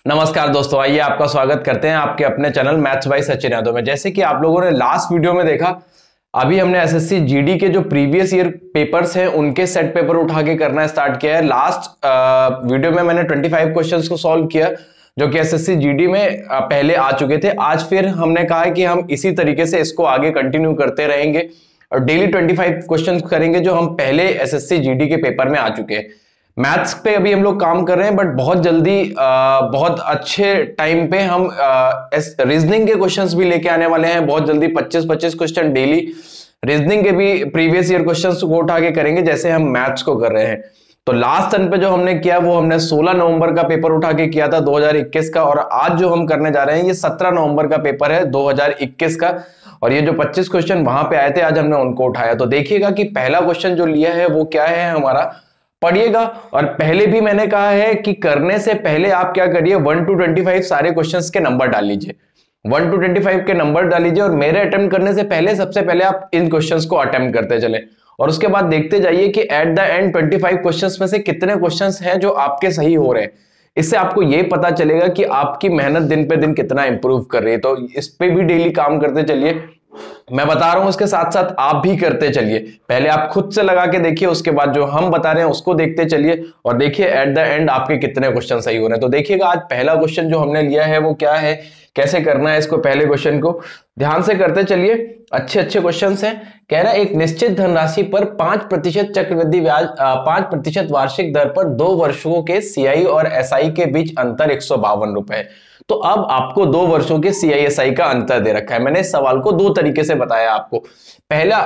नमस्कार दोस्तों, आइए आपका स्वागत करते हैं आपके अपने channel maths by Sachin Yadav में। जैसे कि आप लोगों ने लास्ट वीडियो में देखा, अभी हमने एसएससी जीडी के जो प्रीवियस ईयर पेपर्स हैं उनके सेट पेपर उठा के करना स्टार्ट किया है। लास्ट वीडियो में मैंने 25 क्वेश्चंस को सॉल्व किया जो कि एसएससी जीडी में पहले आ चुके थे। आज फिर हमने कहा है कि हम इसी तरीके से इसको आगे कंटिन्यू करते रहेंगे और डेली 25 क्वेश्चन करेंगे जो हम पहले एसएससी जीडी के पेपर में आ चुके हैं। मैथ्स पे अभी हम लोग काम कर रहे हैं, बट बहुत जल्दी बहुत अच्छे टाइम पे हम रीजनिंग के क्वेश्चंस भी लेके आने वाले हैं। बहुत जल्दी 25-25 क्वेश्चन डेली रीजनिंग के भी प्रीवियस ईयर क्वेश्चंस को उठा के करेंगे जैसे हम मैथ्स को कर रहे हैं। तो लास्ट टर्न पे जो हमने किया वो हमने 16 नवंबर का पेपर उठा के किया था 2021 का, और आज जो हम करने जा रहे हैं ये 17 नवंबर का पेपर है 2021 का। और ये जो 25 क्वेश्चन वहां पे आए थे आज हमने उनको उठाया। तो देखिएगा कि पहला क्वेश्चन जो लिया है वो क्या है हमारा, पढ़िएगा। और पहले भी मैंने कहा है कि करने से पहले आप क्या करिए, 1 to 25 सारे क्वेश्चंस के नंबर डाल लीजिए। 1 to 25 के नंबर डाल लीजिए और मेरे अटेम्प्ट करने से पहले सबसे पहले आप इन क्वेश्चंस को अटेम्प्ट करते चले और उसके बाद देखते जाइए कि एट द एंड 25 क्वेश्चंस में से कितने क्वेश्चंस हैं जो आपके सही हो रहे हैं। इससे आपको ये पता चलेगा कि आपकी मेहनत दिन पे दिन कितना इंप्रूव कर रही है। तो इस पे भी डेली काम करते चलिए, मैं बता रहा हूं उसके साथ साथ आप भी करते चलिए। पहले आप खुद से लगा के देखिए, उसके बाद जो हम बता रहे हैं उसको देखते चलिए और देखिए एट द एंड आपके कितने क्वेश्चन सही हो रहे हैं। तो देखिएगा आज पहला क्वेश्चन जो हमने लिया है वो क्या है, कैसे करना है इसको। पहले क्वेश्चन को ध्यान से करते चलिए, अच्छे अच्छे क्वेश्चन हैं। कह रहा है एक निश्चित धनराशि पर 5% चक्रवृद्धि ब्याज 5% वार्षिक दर पर 2 वर्षों के सीआई और एसआई के बीच अंतर 152 रुपए। तो अब आपको 2 वर्षों के सीआईएसआई का अंतर दे रखा है। मैंने इस सवाल को 2 तरीके से बताया आपको। पहला,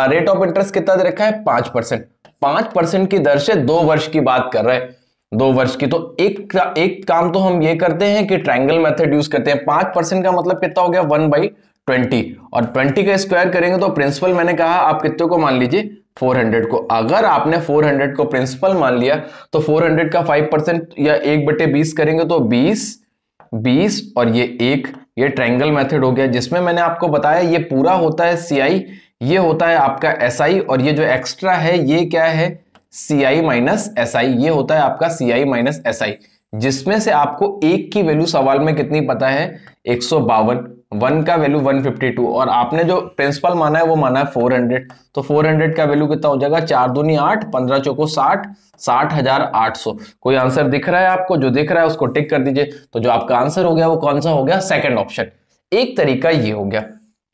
रेट ऑफ इंटरेस्ट कितना दे रखा है, 5%। 5% की दर से 2 वर्ष की बात कर रहे हैं, 2 वर्ष की। तो एक काम तो हम ये करते हैं कि ट्रायंगल मेथड यूज करते हैं। 5% का मतलब कितना हो गया, 1/20, और 20 का स्क्वायर करेंगे तो प्रिंसिपल मैंने कहा आप कितने को मान लीजिए, 400 को। अगर आपने 400 को प्रिंसिपल मान लिया तो 400 का 5% या 1/20 करेंगे तो 20 और ये 1, ये ट्रायंगल मेथड हो गया जिसमें मैंने आपको बताया ये पूरा होता है सीआई, ये होता है आपका एसआई, और ये जो एक्स्ट्रा है ये क्या है, सीआई माइनस एसआई, ये होता है आपका सीआई माइनस एसआई। जिसमें से आपको 1 की वैल्यू सवाल में कितनी पता है, 152, 1 का वैल्यू 152, और आपने जो प्रिंसिपल माना है वो माना है 400। तो 400 का वैल्यू कितना हो जाएगा, 4 दूनी 8, 15 चौको 60, 60,800। कोई आंसर दिख रहा है आपको? जो दिख रहा है उसको टिक कर दीजिए। तो जो आपका आंसर हो गया वो कौन सा हो गया, सेकंड ऑप्शन। एक तरीका ये हो गया।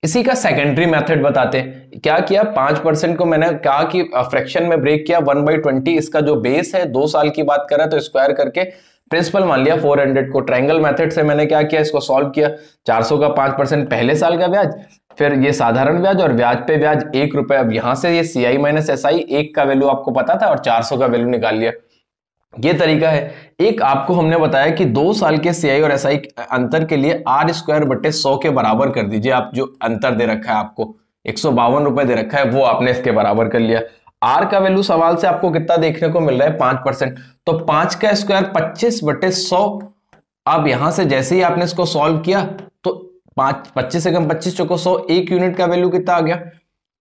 इसी का सेकेंडरी मेथड बताते हैं। क्या किया, 5% को मैंने कहा कि फ्रैक्शन में ब्रेक किया, 1/20 इसका जो बेस है 2 साल की बात कर रहा है तो स्क्वायर करके प्रिंसिपल मान लिया 400 को। ट्रायंगल मेथड से मैंने क्या किया, इसको सॉल्व किया। 400 का 5% पहले साल का ब्याज, फिर ये साधारण ब्याज और ब्याज पे ब्याज 1 रुपए। अब यहां से ये सीआई माइनस एसआई, 1 का वैल्यू आपको पता था और 400 का वैल्यू निकाल लिया। ये तरीका है। एक आपको हमने बताया कि 2 साल के सीआई और एसआई अंतर के लिए r²/100 के बराबर कर दीजिए। आप जो अंतर दे रखा है आपको 152 रुपए दे रखा है वो आपने इसके बराबर कर लिया। आर का वैल्यू सवाल से आपको कितना देखने को मिल रहा है, 5%। तो 5 का स्क्वायर 25/100। अब यहां से जैसे ही आपने इसको सॉल्व किया तो 25 से कम 25 चौको 100, 1 यूनिट का वैल्यू कितना आ गया,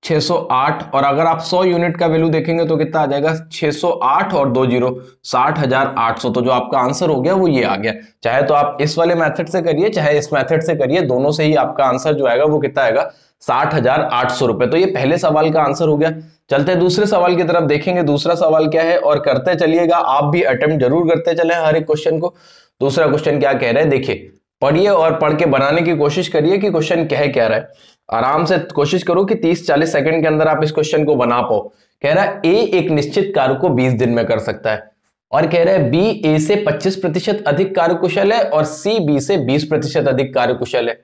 608। और अगर आप 100 यूनिट का वैल्यू देखेंगे तो कितना आ जाएगा, 608 और 2 जीरो 60,800। तो जो आपका आंसर हो गया वो ये आ गया। चाहे तो आप इस वाले मेथड से करिए चाहे इस मेथड से करिए, दोनों से ही आपका आंसर जो आएगा वो कितना आएगा, 60,800 रुपए। तो ये पहले सवाल का आंसर हो गया। चलते हैं दूसरे सवाल की तरफ, देखेंगे दूसरा सवाल क्या है और करते चलिएगा। आप भी अटेम्प्ट जरूर करते चले हर एक क्वेश्चन को। दूसरा क्वेश्चन क्या कह रहे हैं, देखिए, पढ़िए और पढ़ के बनाने की कोशिश करिए कि क्वेश्चन कह क्या रहा है। आराम से कोशिश करो कि 30-40 सेकंड के अंदर आप इस क्वेश्चन को बना पाओ। कह रहा है ए एक निश्चित कार्य को 20 दिन में कर सकता है, और कह रहा है बी ए से 25% अधिक कार्यकुशल है और सी बी से 20% अधिक कार्यकुशल है।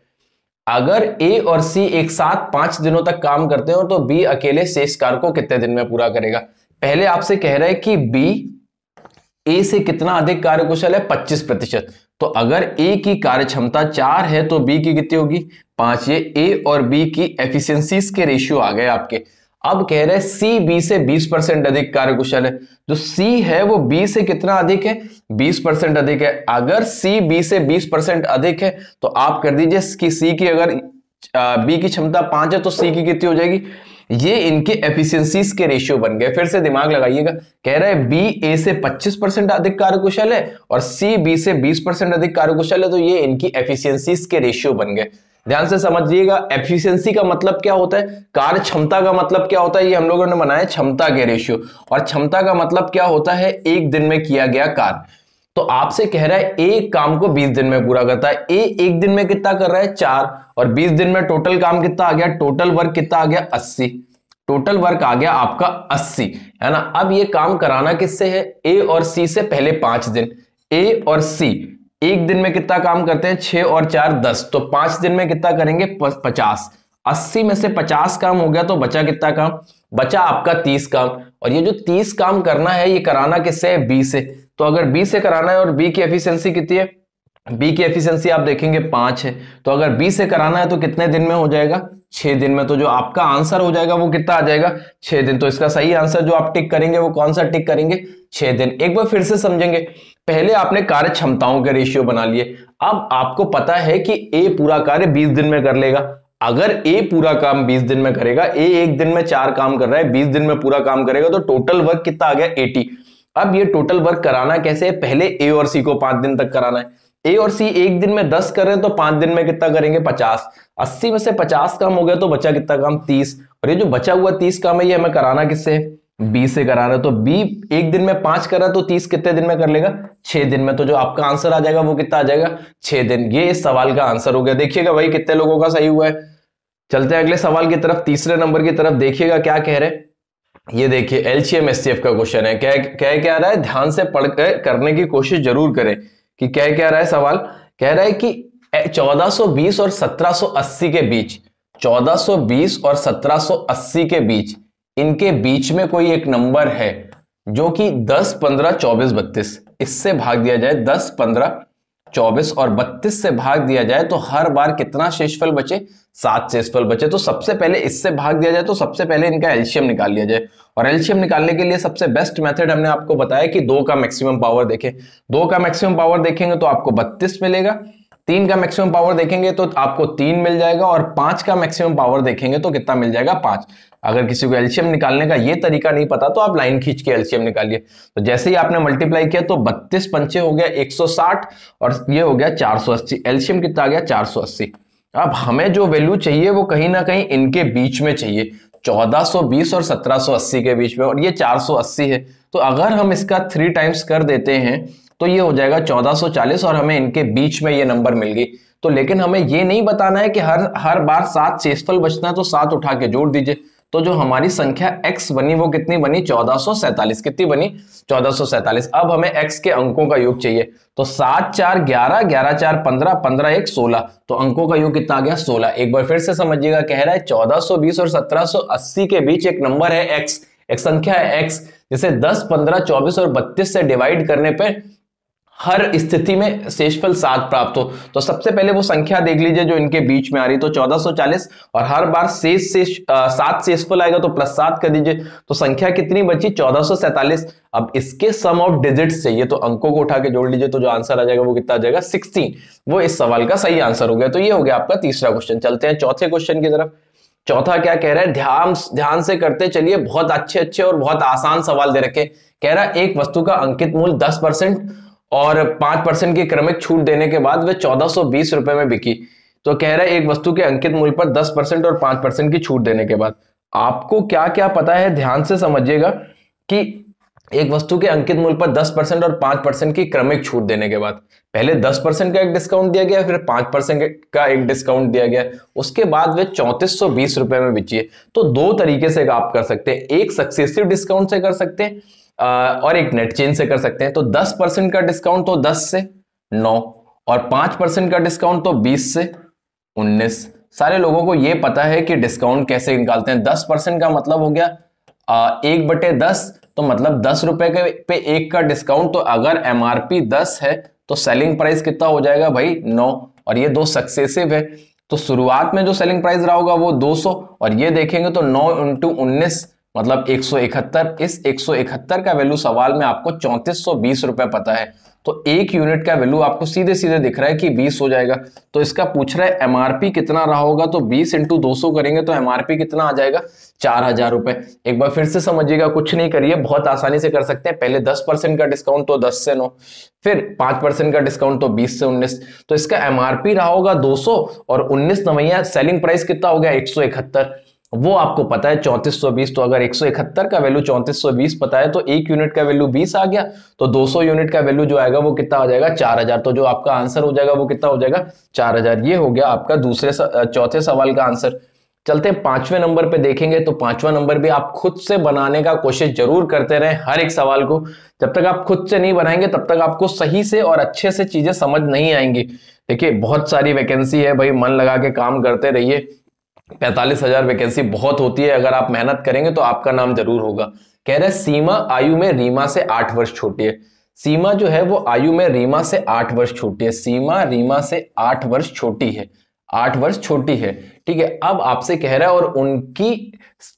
अगर ए और सी एक साथ 5 दिनों तक काम करते हो तो बी अकेले शेष कार्य को कितने दिन में पूरा करेगा। पहले आपसे कह रहा है कि बी ए से कितना अधिक कार्यकुशल है, 25%। तो अगर ए की कार्य क्षमता 4 है तो बी की कितनी होगी, 5। ये ए और बी की एफिशिएंसीज के रेशियो आ गए आपके। अब कह रहे हैं सी बी से 20% अधिक कार्यकुशल है। जो सी है वो बी से कितना अधिक है, 20% अधिक है। अगर सी बी से 20% अधिक है तो आप कर दीजिए कि सी की, अगर बी की क्षमता 5 है तो सी की कितनी हो जाएगी, ये इनके एफिशिएंसीज के रेशियो बन गए। फिर से दिमाग लगाइएगा, कह रहा है बी ए से 25% अधिक कार्यकुशल है और सी बी से 20% अधिक कार्यकुशल है, तो ये इनकी एफिशिएंसीज के रेशियो बन गए। ध्यान से समझिएगा, एफिशिएंसी का मतलब क्या होता है, कार्य क्षमता का मतलब क्या होता है, ये हम लोगों ने बनाया क्षमता के रेशियो, और क्षमता का मतलब क्या होता है, एक दिन में किया गया कार्य। तो आपसे कह रहा है एक काम को 20 दिन में पूरा करता है, ए एक दिन में कितना कर रहा है 4, और 20 दिन में टोटल काम कितना आ गया, टोटल वर्क कितना आ गया 80, टोटल वर्क आ गया आपका 80, है ना। अब ये काम कराना किससे है, ए और सी से पहले 5 दिन। ए और सी एक दिन में कितना काम करते हैं, 6 और 4 10, तो 5 दिन में कितना करेंगे 50। 80 में से 50 काम हो गया, तो बचा कितना काम, बचा आपका 30 काम। और ये जो 30 काम करना है ये कराना किससे है, बी से। तो अगर बी से कराना है और बी की एफिशिएंसी कितनी है, बी की एफिशिएंसी आप देखेंगे 5 है, तो अगर बी से कराना है तो कितने दिन में हो जाएगा, 6 दिन में। तो जो आपका आंसर हो जाएगा वो कितना आ जाएगा, 6 दिन। तो इसका सही आंसर जो आप टिक करेंगे वो कौन सा टिक करेंगे, 6 दिन। एक बार फिर से समझेंगे, पहले आपने कार्य क्षमताओं के रेशियो बना लिए, अब आपको पता है कि ए पूरा कार्य 20 दिन में कर लेगा। अगर ए पूरा काम 20 दिन में करेगा, ए एक दिन में 4 काम कर रहा है, 20 दिन में पूरा काम करेगा, तो टोटल वर्क कितना आ गया 80। अब ये टोटल वर्क कराना कैसे है, पहले ए और सी को 5 दिन तक कराना है। ए और सी एक दिन में 10 कर रहे हैं, तो 5 दिन में कितना करेंगे 50। 80 में से 50 काम हो गया, तो बचा कितना काम 30, और ये जो बचा हुआ 30 काम है ये हमें कराना किससे है, बी से कराना है। तो बी एक दिन में 5 कर रहा है, तो 30 कितने दिन में कर लेगा, 6 दिन में। तो जो आपका आंसर आ जाएगा वो कितना आ जाएगा, 6 दिन। ये इस सवाल का आंसर हो गया। देखिएगा भाई कितने लोगों का सही हुआ है। चलते हैं अगले सवाल की तरफ, तीसरे नंबर की तरफ। देखिएगा क्या कह रहे हैं, ये देखिए एलसीएम एचसीएफ का क्वेश्चन है। क्या रहा है, ध्यान से पढ़ कर करने की कोशिश जरूर करें कि क्या रहा है सवाल। कह रहा है कि 1420 और 1780 के बीच, 1420 और 1780 के बीच, इनके बीच में कोई एक नंबर है जो कि 10, 15, 24, 32 इससे भाग दिया जाए, 10, 15, 24 और 32 से भाग दिया जाए, तो हर बार कितना शेषफल बचे, 7 शेषफल बचे। तो सबसे पहले इससे भाग दिया जाए, तो सबसे पहले इनका एलसीएम निकाल लिया जाए। और एलसीएम निकालने के लिए सबसे बेस्ट मेथड हमने आपको बताया कि 2 का मैक्सिमम पावर देखें। 2 का मैक्सिमम पावर देखेंगे तो आपको 32 मिलेगा, 3 का मैक्सिमम पावर देखेंगे तो आपको 3 मिल जाएगा, और 5 का मैक्सिमम पावर देखेंगे तो कितना मिल जाएगा 5। अगर किसी को एलसीएम निकालने का ये तरीका नहीं पता तो आप लाइन खींच के एलसीएम निकालिए। तो जैसे ही आपने मल्टीप्लाई किया तो 32 पंचे हो गया 160, और ये हो गया 480। एलसीएम कितना आ गया 480। अब हमें जो वैल्यू चाहिए वो कहीं ना कहीं इनके बीच में चाहिए, 1420 और 1780 के बीच में, और ये 480 है। तो अगर हम इसका 3 टाइम्स कर देते हैं तो ये हो जाएगा 1440, और हमें इनके बीच में ये नंबर मिल गई। तो लेकिन हमें ये नहीं बताना है कि हर बार 7 शेषफल बचना है, तो 7 उठा के जोड़ दीजिए। तो जो हमारी संख्या x बनी वो कितनी बनी, 1447। कितनी बनी, 1447। अब हमें x के अंकों का योग चाहिए, तो 7 4 11, 11 4 15, 15 1 16, तो अंकों का योग कितना आ गया 16। एक बार फिर से समझिएगा, कह रहा है 1420 और 1780 के बीच एक नंबर है x, एक संख्या है x, जिसे 10, 15, 24 और 32 से डिवाइड करने पे हर स्थिति में शेषफल 7 प्राप्त हो। तो सबसे पहले वो संख्या देख लीजिए जो इनके बीच में आ रही, तो 1440, और हर बार 7 शेषफल आएगा तो +7 कर दीजिए, तो संख्या कितनी बची 1447। अब इसके सम ऑफ डिजिट्स चाहिए, तो अंकों को उठा के जोड़ लीजिए, तो जो आंसर आ जाएगा वो कितना आ जाएगा 16। वो इस सवाल का सही आंसर हो गया। तो ये हो गया आपका तीसरा क्वेश्चन। चलते हैं चौथे क्वेश्चन की तरफ। चौथा क्या कह रहा है, ध्यान से करते चलिए, बहुत अच्छे और बहुत आसान सवाल दे रखे। कह रहा है एक वस्तु का अंकित मूल्य 10% और 5% की क्रमिक छूट देने के बाद वे 1420 रुपए में बिकी। तो कह रहा है एक वस्तु के अंकित मूल्य पर 10% और 5% की छूट देने के बाद आपको क्या क्या पता है, ध्यान से समझिएगा कि एक वस्तु के अंकित मूल्य पर 10% और 5% की क्रमिक छूट देने के बाद पहले 10% का एक डिस्काउंट दिया गया, फिर 5% का एक डिस्काउंट दिया गया, उसके बाद वे 3420 रुपए में बिकी। तो 2 तरीके से आप कर सकते हैं, एक सक्सेसिव डिस्काउंट से कर सकते हैं और एक नेट चेंज से कर सकते हैं। तो 10% का डिस्काउंट तो 10 से 9, और 5% का डिस्काउंट तो 20 से 19। सारे लोगों को यह पता है कि डिस्काउंट कैसे निकालते हैं। 10% का मतलब हो गया 1/10, तो मतलब 10 रुपए पे 1 का डिस्काउंट। तो अगर एमआरपी 10 है तो सेलिंग प्राइस कितना हो जाएगा भाई 9, और ये 2 सक्सेसिव है। तो शुरुआत में जो सेलिंग प्राइस रहा होगा वो 200, और ये देखेंगे तो 9 × 19 मतलब 171। इस 171 का वैल्यू सवाल में आपको 3420 रुपए पता है। तो 1 यूनिट का वैल्यू आपको सीधे सीधे दिख रहा है कि 20 हो जाएगा। तो इसका पूछ रहा है एमआरपी कितना रहा होगा, तो 20 इंटू 200 करेंगे तो एमआरपी कितना आ जाएगा, 4000 रुपए। एक बार फिर से समझिएगा, कुछ नहीं करिए, बहुत आसानी से कर सकते हैं। पहले 10% का डिस्काउंट तो 10 से 9, फिर 5% का डिस्काउंट तो 20 से 19। तो इसका एमआरपी रहा होगा 200 और 19 नवैया सेलिंग प्राइस कितना हो गया 171, वो आपको पता है 3420। तो अगर 171 का वैल्यू 3420 पता है तो 1 यूनिट का वैल्यू 20 आ गया, तो 200 यूनिट का वैल्यू जो आएगा वो कितना हो जाएगा 4000। तो जो आपका आंसर हो जाएगा वो कितना हो जाएगा 4000। ये हो गया आपका चौथे सवाल का आंसर। चलते हैं 5वें नंबर पे देखेंगे। तो 5वां नंबर भी आप खुद से बनाने का कोशिश जरूर करते रहें हर एक सवाल को। जब तक आप खुद से नहीं बनाएंगे तब तक आपको सही से और अच्छे से चीजें समझ नहीं आएंगी। देखिए बहुत सारी वैकेंसी है भाई, मन लगा के काम करते रहिए। 45,000 वैकेंसी बहुत होती है, अगर आप मेहनत करेंगे तो आपका नाम जरूर होगा। कह रहे सीमा आयु में रीमा से 8 वर्ष छोटी है। सीमा जो है वो आयु में रीमा से 8 वर्ष छोटी है। सीमा रीमा से 8 वर्ष छोटी है, 8 वर्ष छोटी है, ठीक है। अब आपसे कह रहा है और उनकी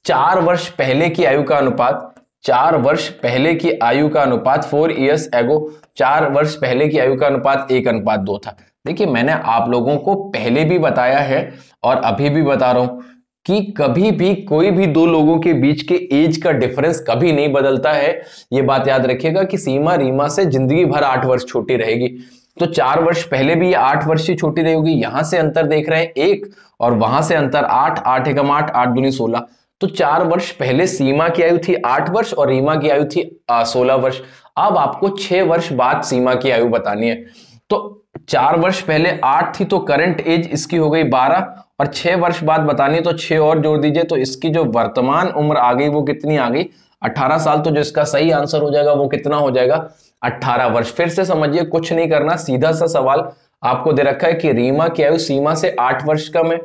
4 वर्ष पहले की आयु का अनुपात, 4 वर्ष पहले की आयु का अनुपात 4 years ago, 4 वर्ष पहले की आयु का अनुपात 1:2 था। देखिए मैंने आप लोगों को पहले भी बताया है और अभी भी बता रहा हूं कि कभी भी कोई भी दो लोगों के बीच के एज का डिफरेंस कभी नहीं बदलता है। ये बात याद रखिएगा कि सीमा रीमा से जिंदगी भर 8 वर्ष छोटी रहेगी। तो 4 वर्ष पहले भी ये 8 वर्ष ही छोटी रहेगी। यहां से अंतर देख रहे हैं 1 और वहां से अंतर 8, 8 एकम 8, 8 दूनी 16। तो 4 वर्ष पहले सीमा की आयु थी 8 वर्ष और रीमा की आयु थी 16 वर्ष। अब आपको 6 वर्ष बाद सीमा की आयु बतानी है। तो 4 वर्ष पहले 8 थी तो करंट एज इसकी हो गई 12 और 6 वर्ष बाद बतानी तो 6 और जोड़ दीजिए तो इसकी जो वर्तमान उम्र आ गई वो कितनी आ गई 18 साल। तो जो इसका सही आंसर हो जाएगा वो कितना हो जाएगा 18 वर्ष। फिर से समझिए, कुछ नहीं करना, सीधा सा सवाल आपको दे रखा है कि रीमा की आयु सीमा से 8 वर्ष कम है,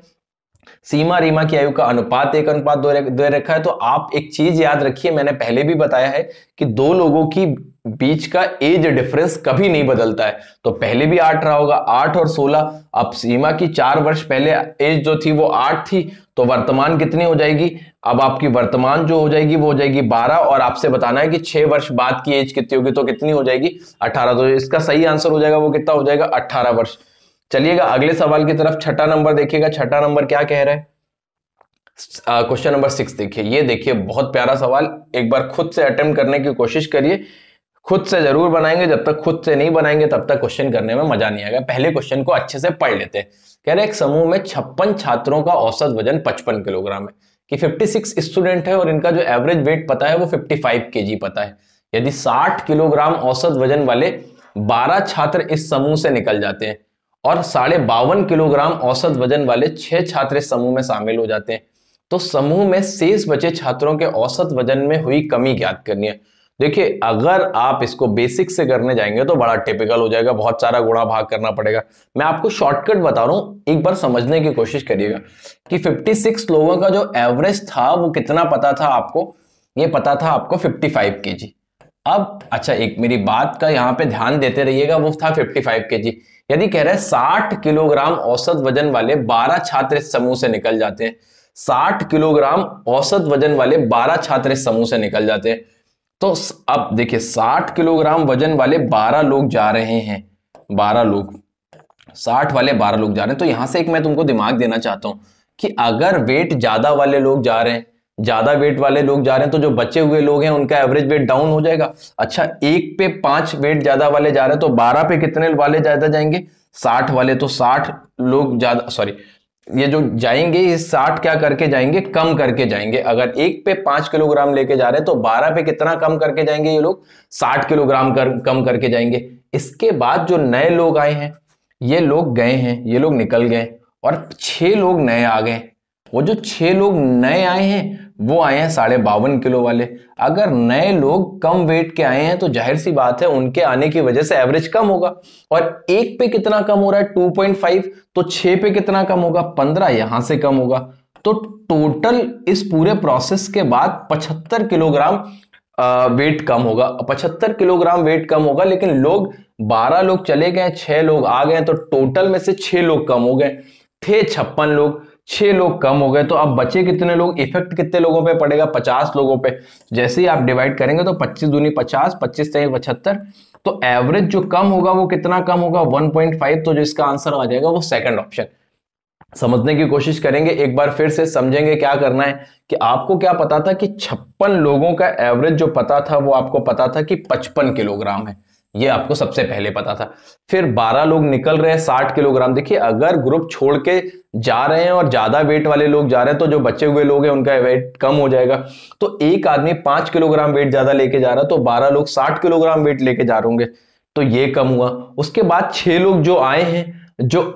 सीमा रीमा की आयु का अनुपात 1:2 दे रखा है। तो आप एक चीज याद रखिए, मैंने पहले भी बताया है कि दो लोगों की बीच का एज डिफरेंस कभी नहीं बदलता है। तो पहले भी 8 रहा होगा, 8 और 16। अब सीमा की 4 वर्ष पहले एज जो थी वो 8 थी, तो वर्तमान कितनी हो जाएगी, अब आपकी वर्तमान जो हो जाएगी वो हो जाएगी 12 और आपसे बताना है कि 6 वर्ष बाद की एज कितनी होगी, तो कितनी हो जाएगी 18। तो इसका सही आंसर हो जाएगा वो कितना हो जाएगा 18 वर्ष। चलिएगा अगले सवाल की तरफ, छठा नंबर देखिएगा। छठा नंबर क्या कह रहा है, क्वेश्चन नंबर 6 देखिए। ये देखिए बहुत प्यारा सवाल, एक बार खुद से अटेम्प्ट करने की कोशिश करिए। खुद से जरूर बनाएंगे, जब तक खुद से नहीं बनाएंगे तब तक क्वेश्चन करने में मजा नहीं आएगा। पहले क्वेश्चन को अच्छे से पढ़ लेते हैं। कह रहे एक समूह में 56 छात्रों का औसत वजन 55 किलोग्राम है, कि 56 स्टूडेंट है और इनका जो एवरेज वेट पता है वो 55 kg पता है। यदि 60 किलोग्राम औसत वजन वाले 12 छात्र इस समूह से निकल जाते हैं और 52.5 किलोग्राम औसत वजन वाले 6 छात्र इस समूह में शामिल हो जाते हैं, तो समूह में शेष बचे छात्रों के औसत वजन में हुई कमी ज्ञात करनी है। देखिए अगर आप इसको बेसिक से करने जाएंगे तो बड़ा टिपिकल हो जाएगा, बहुत सारा गुणा भाग करना पड़ेगा। मैं आपको शॉर्टकट बता रहा हूं, एक बार समझने की कोशिश करिएगा कि 56 लोगों का जो एवरेज था वो कितना पता था आपको, ये पता था आपको 55 kg। अब अच्छा एक मेरी बात का यहां पे ध्यान देते रहिएगा, वो था 55 kg। यदि कह रहे हैं 60 किलोग्राम औसत वजन वाले 12 छात्र इस समूह से निकल जाते हैं, 60 किलोग्राम औसत वजन वाले 12 छात्र इस समूह से निकल जाते हैं, तो अब देखिए 60 किलोग्राम वजन वाले 12 लोग जा रहे हैं, 12 लोग, 60 वाले 12 लोग जा रहे हैं। तो यहां से एक मैं तुमको दिमाग देना चाहता हूं कि अगर वेट ज्यादा वाले लोग जा रहे हैं, ज्यादा वेट वाले लोग जा रहे हैं, तो जो बचे हुए लोग हैं उनका एवरेज वेट डाउन हो जाएगा। अच्छा 1 पे 5 वेट ज्यादा वाले जा रहे हैं, तो 12 पे कितने वाले ज्यादा जाएंगे 60 वाले, तो 60 लोग ज्यादा, सॉरी ये जो जाएंगे ये 60 क्या करके जाएंगे, कम करके जाएंगे। अगर 1 पे 5 किलोग्राम लेके जा रहे हैं तो 12 पे कितना कम करके जाएंगे ये लोग, 60 किलोग्राम कम करके जाएंगे। इसके बाद जो नए लोग आए हैं, ये लोग गए हैं, ये लोग निकल गए और 6 लोग नए आ गए। वो जो 6 लोग नए आए हैं वो आए हैं 52.5 किलो वाले। अगर नए लोग कम वेट के आए हैं तो जाहिर सी बात है उनके आने की वजह से एवरेज कम होगा। और 1 पे कितना कम हो रहा है 2.5, तो 6 पे कितना कम होगा 15, यहां से कम होगा। तो टोटल इस पूरे प्रोसेस के बाद 75 किलोग्राम वेट कम होगा, 75 किलोग्राम वेट कम होगा। लेकिन लोग 12 लोग चले गए, 6 लोग आ गए, तो टोटल में से 6 लोग कम हो गए। थे 56 लोग, 6 लोग कम हो गए, तो अब बचे कितने लोग, इफेक्ट कितने लोगों पे पड़ेगा, 50 लोगों पे। जैसे ही आप डिवाइड करेंगे तो 25 दूनी 50, 25 से 75, तो एवरेज जो कम होगा वो कितना कम होगा, 1.5। तो जो इसका आंसर आ जाएगा वो सेकंड ऑप्शन। समझने की कोशिश करेंगे, एक बार फिर से समझेंगे क्या करना है। कि आपको क्या पता था कि 56 लोगों का एवरेज जो पता था वो आपको पता था कि 55 किलोग्राम है, ये आपको सबसे पहले पता था। फिर 12 लोग निकल रहे हैं 60 किलोग्राम। देखिए अगर ग्रुप छोड़ के जा रहे हैं और ज्यादा वेट वाले लोग जा रहे हैं तो जो बचे हुए लोग हैं उनका वेट कम हो जाएगा। तो एक आदमी 5 किलोग्राम वेट ज्यादा लेके जा रहा है, तो 12 लोग 60 किलोग्राम वेट लेके जा रहे होंगे, तो ये कम हुआ। उसके बाद 6 लोग जो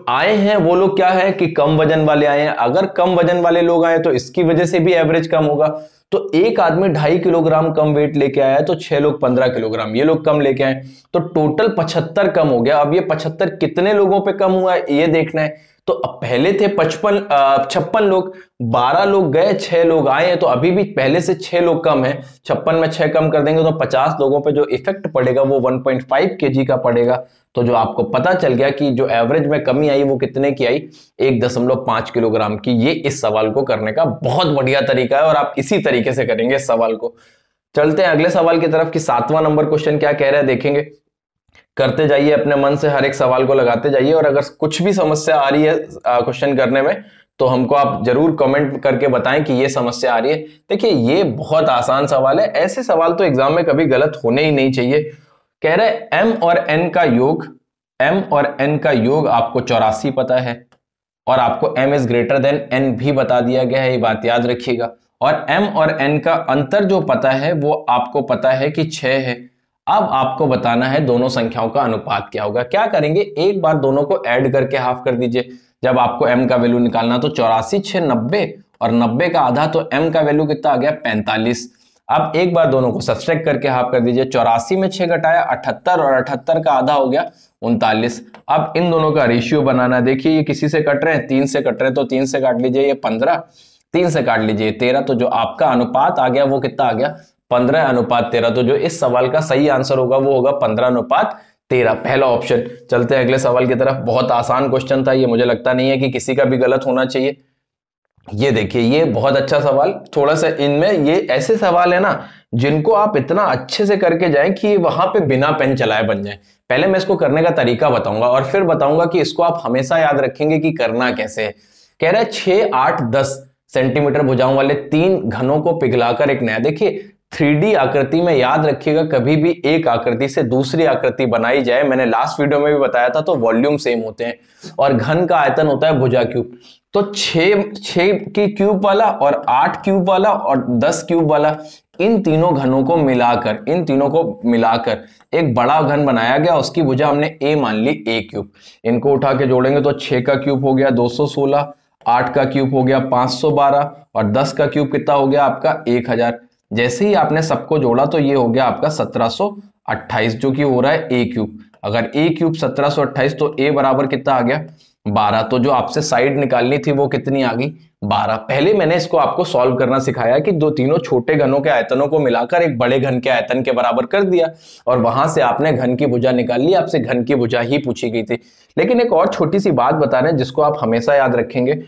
आए हैं वो लोग क्या है कि कम वजन वाले आए हैं। अगर कम वजन वाले लोग आए तो इसकी वजह से भी एवरेज कम होगा। तो एक आदमी 2.5 किलोग्राम कम वेट लेके आया है, तो 6 लोग 15 किलोग्राम ये लोग कम लेके आए, तो टोटल 75 कम हो गया। अब ये 75 कितने लोगों पे कम हुआ है ये देखना है। तो अब पहले थे 56 लोग, 12 लोग गए, 6 लोग आए हैं, तो अभी भी पहले से 6 लोग कम है। 56 में 6 कम कर देंगे तो 50 लोगों पे जो इफेक्ट पड़ेगा वो 1.5 kg का पड़ेगा। तो जो आपको पता चल गया कि जो एवरेज में कमी आई वो कितने की आई, 1.5 किलोग्राम की। ये इस सवाल को करने का बहुत बढ़िया तरीका है और आप इसी तरीके से करेंगे इस सवाल को। चलते हैं अगले सवाल की तरफ कि 7वां नंबर क्वेश्चन क्या कह रहा है, देखेंगे। करते जाइए अपने मन से, हर एक सवाल को लगाते जाइए, और अगर कुछ भी समस्या आ रही है क्वेश्चन करने में तो हमको आप जरूर कमेंट करके बताएं कि ये समस्या आ रही है। देखिए ये बहुत आसान सवाल है, ऐसे सवाल तो एग्जाम में कभी गलत होने ही नहीं चाहिए। कह रहे m और n का योग आपको 84 पता है, और आपको m is greater than n भी बता दिया गया है, ये बात याद रखिएगा। और m और n का अंतर जो पता है वो आपको पता है कि 6 है। अब आपको बताना है दोनों संख्याओं का अनुपात क्या होगा। क्या करेंगे, एक बार दोनों को ऐड करके हाफ कर दीजिए। जब आपको m का वैल्यू निकालना तो 84 6 90, और 90 का आधा, तो m का वैल्यू कितना आ गया 45। अब एक बार दोनों को सब्सट्रैक्ट करके हाफ कर दीजिए। 84 में 6 घटाया 78, और 78 का आधा हो गया 39। अब इन दोनों का रेशियो बनाना है। देखिए ये किसी से कट रहे हैं, 3 से कट रहे हैं, तो 3 से काट लीजिए, ये 15, 3 से काट लीजिए 13। तो जो आपका अनुपात आ गया वो कितना आ गया, 15:13। तो जो इस सवाल का सही आंसर होगा वो होगा 15:13, पहला ऑप्शन। चलते हैं अगले सवाल की तरफ। बहुत आसान क्वेश्चन था ये, मुझे लगता नहीं है कि किसी का भी गलत होना चाहिए। ये देखिए ये बहुत अच्छा सवाल, थोड़ा सा इनमें ये ऐसे सवाल है ना जिनको आप इतना अच्छे से करके जाएं कि वहां पे बिना पेन चलाए बन जाए। पहले मैं इसको करने का तरीका बताऊंगा और फिर बताऊंगा कि इसको आप हमेशा याद रखेंगे कि करना कैसे है। कह रहा है 6, 8, 10 सेंटीमीटर भुजाओं वाले 3 घनों को पिघलाकर एक नया, देखिए 3D आकृति में याद रखिएगा कभी भी एक आकृति से दूसरी आकृति बनाई जाए, मैंने लास्ट वीडियो में भी बताया था, तो वॉल्यूम सेम होते हैं और घन का आयतन होता है भुजा क्यूब। तो 6 की क्यूब वाला और 8 क्यूब वाला और 10 क्यूब वाला, इन तीनों घनों को मिलाकर एक बड़ा घन बनाया गया, उसकी भुजा हमने a मान ली a क्यूब। इनको उठा के जोड़ेंगे तो 6 का क्यूब हो गया 216, 8 का क्यूब हो गया 512, और 10 का क्यूब कितना हो गया आपका 1000। जैसे ही आपने सबको जोड़ा तो ये हो गया आपका 1728, जो कि हो रहा है a क्यूब। अगर a क्यूब 1728 तो a बराबर कितना आ गया 12। तो जो आपसे साइड निकालनी थी वो कितनी आ गई 12। पहले मैंने इसको आपको सॉल्व करना सिखाया कि तीनों छोटे घनों के आयतनों को मिलाकर एक बड़े घन के आयतन के बराबर कर दिया, और वहां से आपने घन की भुजा निकाल ली। आपसे घन की भुजा ही पूछी गई थी। लेकिन एक और छोटी सी बात बता रहे हैं जिसको आप हमेशा याद रखेंगे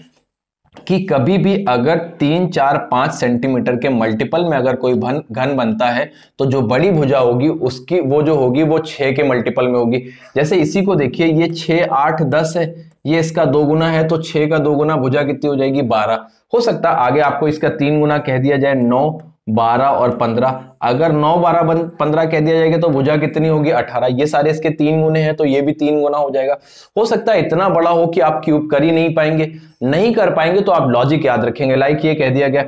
कि कभी भी अगर 3, 4, 5 सेंटीमीटर के मल्टीपल में अगर कोई घन बनता है तो जो बड़ी भुजा होगी उसकी वो जो होगी वो 6 के मल्टीपल में होगी। जैसे इसी को देखिए, ये 6, 8, 10 है, ये इसका 2 गुना है, तो 6 का 2 गुना भुजा कितनी हो जाएगी 12। हो सकता है आगे आपको इसका 3 गुना कह दिया जाए, 9, 12 और 15। अगर 9, 12, 15 कह दिया जाएगा तो भुजा कितनी होगी 18। ये सारे इसके 3 गुने हैं तो ये भी 3 गुना हो जाएगा। हो सकता है इतना बड़ा हो कि आप क्यूब कर ही नहीं पाएंगे, तो आप लॉजिक याद रखेंगे। लाइक ये कह दिया गया